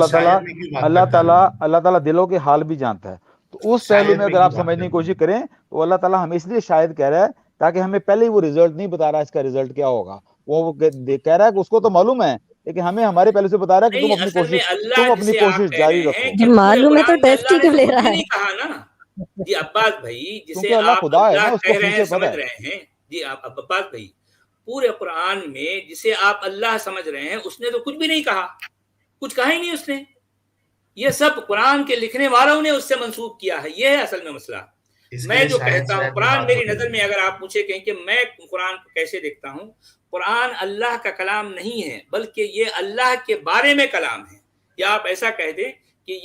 اللہ تعالیٰ دلوں کے حال بھی جانتا ہے. تو اس پہلو میں اگر آپ سمجھنے کی کوشش کریں تو اللہ تعالیٰ ہمیں اس لیے شاید کہہ رہا ہے تاکہ ہمیں پہلے ہی وہ رزلٹ نہیں بتا رہا اس کا رزلٹ کیا ہوگا. وہ کہہ رہا ہے کہ اس کو تو معلوم ہے لیکن ہمیں ہمارے پہلے سے بتا رہا ہے کہ تم اپنی کوشش جاری رکھو. معلوم ہے تو ٹیسٹ ہی کیوں لے رہا ہے. کہا نا جی عباس بھائی، جسے اللہ آپ خدا ہے نا، اللہ اس کو کہہ رہے ہیں پیچھے سمجھ پتہ ہے. رہے ہیں. جی عباس بھائی، پورے قرآن میں جسے آپ اللہ سمجھ رہے ہیں اس نے تو کچھ بھی نہیں کہا، کچھ کہا ہی نہیں اس نے. یہ سب قرآن کے لکھنے والوں نے اس سے منسوب کیا ہے. یہ ہے اصل میں مسئلہ. میں جو کہتا ہوں قرآن میری نظر میں اگر آپ پوچھے کہیں کہ میں قرآن کو کیسے دیکھتا ہوں، قرآن اللہ کا کلام نہیں ہے بلکہ یہ اللہ کے بارے میں کلام ہے. یا آپ ایسا کہہ دیں کہ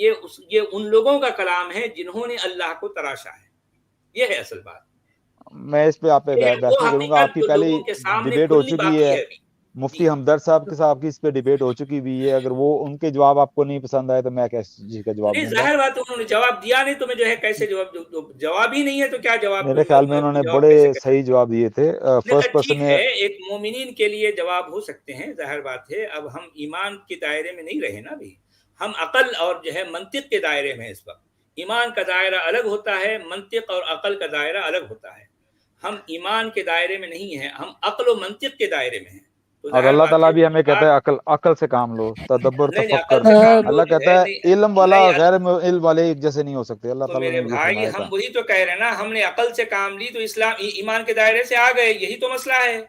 یہ ان لوگوں کا کلام ہے جنہوں نے اللہ کو تراشا ہے. یہ ہے اصل بات. میں اس پہ آپ پہ بحث نہیں کروں گا. آپ کی پہلی ڈیبیٹ ہو چکی ہے مفتی ہمدرد صاحب کے ساتھ کی اس پہ ڈیبیٹ ہو چکی بھی ہے. اگر وہ ان کے جواب آپ کو نہیں پسند آئے تو میں کیسے جی کا جواب دوں گا؟ ظاہر بات انہوں نے جواب دیا نہیں تو میں جو ہے کیسے جواب ہی نہیں ہے تو کیا جواب؟ میرے خیال میں انہوں نے بڑے صحیح جواب دیے تھے. فرسٹ پرسن ہے ایک مومنین کے لیے جواب ہو سکتے ہیں، ظاہر بات ہے. اب ہم ایمان کے دائرے میں نہیں رہے نا ابھی، ہم عقل اور جو ہے منطق کے دائرے میں اس وقت. ایمان کا دائرہ الگ ہوتا ہے، منطق اور عقل کا دائرہ الگ ہوتا ہے. ہم ایمان کے دائرے میں نہیں ہیں، ہم عقل و منطق کے دائرے میں ہیں. اور اللہ تعالیٰ بھی ہمیں کہتا ہے عقل سے کام لو، تدبر تفکر. اللہ کہتا ہے علم والا غیر علم والے ایک جیسے نہیں ہو سکتے. اللہ تعالیٰ میرے بھائی ہم وہی تو کہہ رہے ہیں نا، ہم نے عقل سے کام لی تو اسلام ایمان کے دائرے سے آ گئے. یہی تو مسئلہ ہے.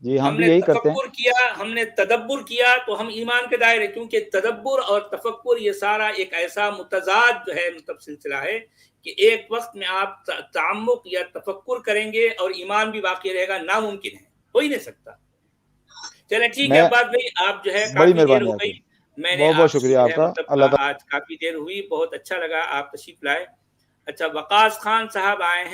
جی ہم بھی یہی کرتے ہیں. تفکر کیا، ہم نے تدبر کیا تو ہم ایمان کے دائرے، کیونکہ تدبر اور تفکر یہ سارا ایک ایسا متضاد جو ہے مطلب سلسلہ ہے کہ ایک وقت میں آپ تعمق یا تفکر کریں گے اور ایمان بھی باقی رہے گا. ناممکن ہے، ہو ہی نہیں سکتا. چلے ٹھیک ہے بات بھائی، آپ جو ہے بڑی مہربانی آپ کی. میں نے بہت شکریہ آپ کا. اللہ آج کافی دیر ہوئی، بہت اچھا لگا آپ تشریف لائے. اچھا وقاص خان صاحب آئے ہیں.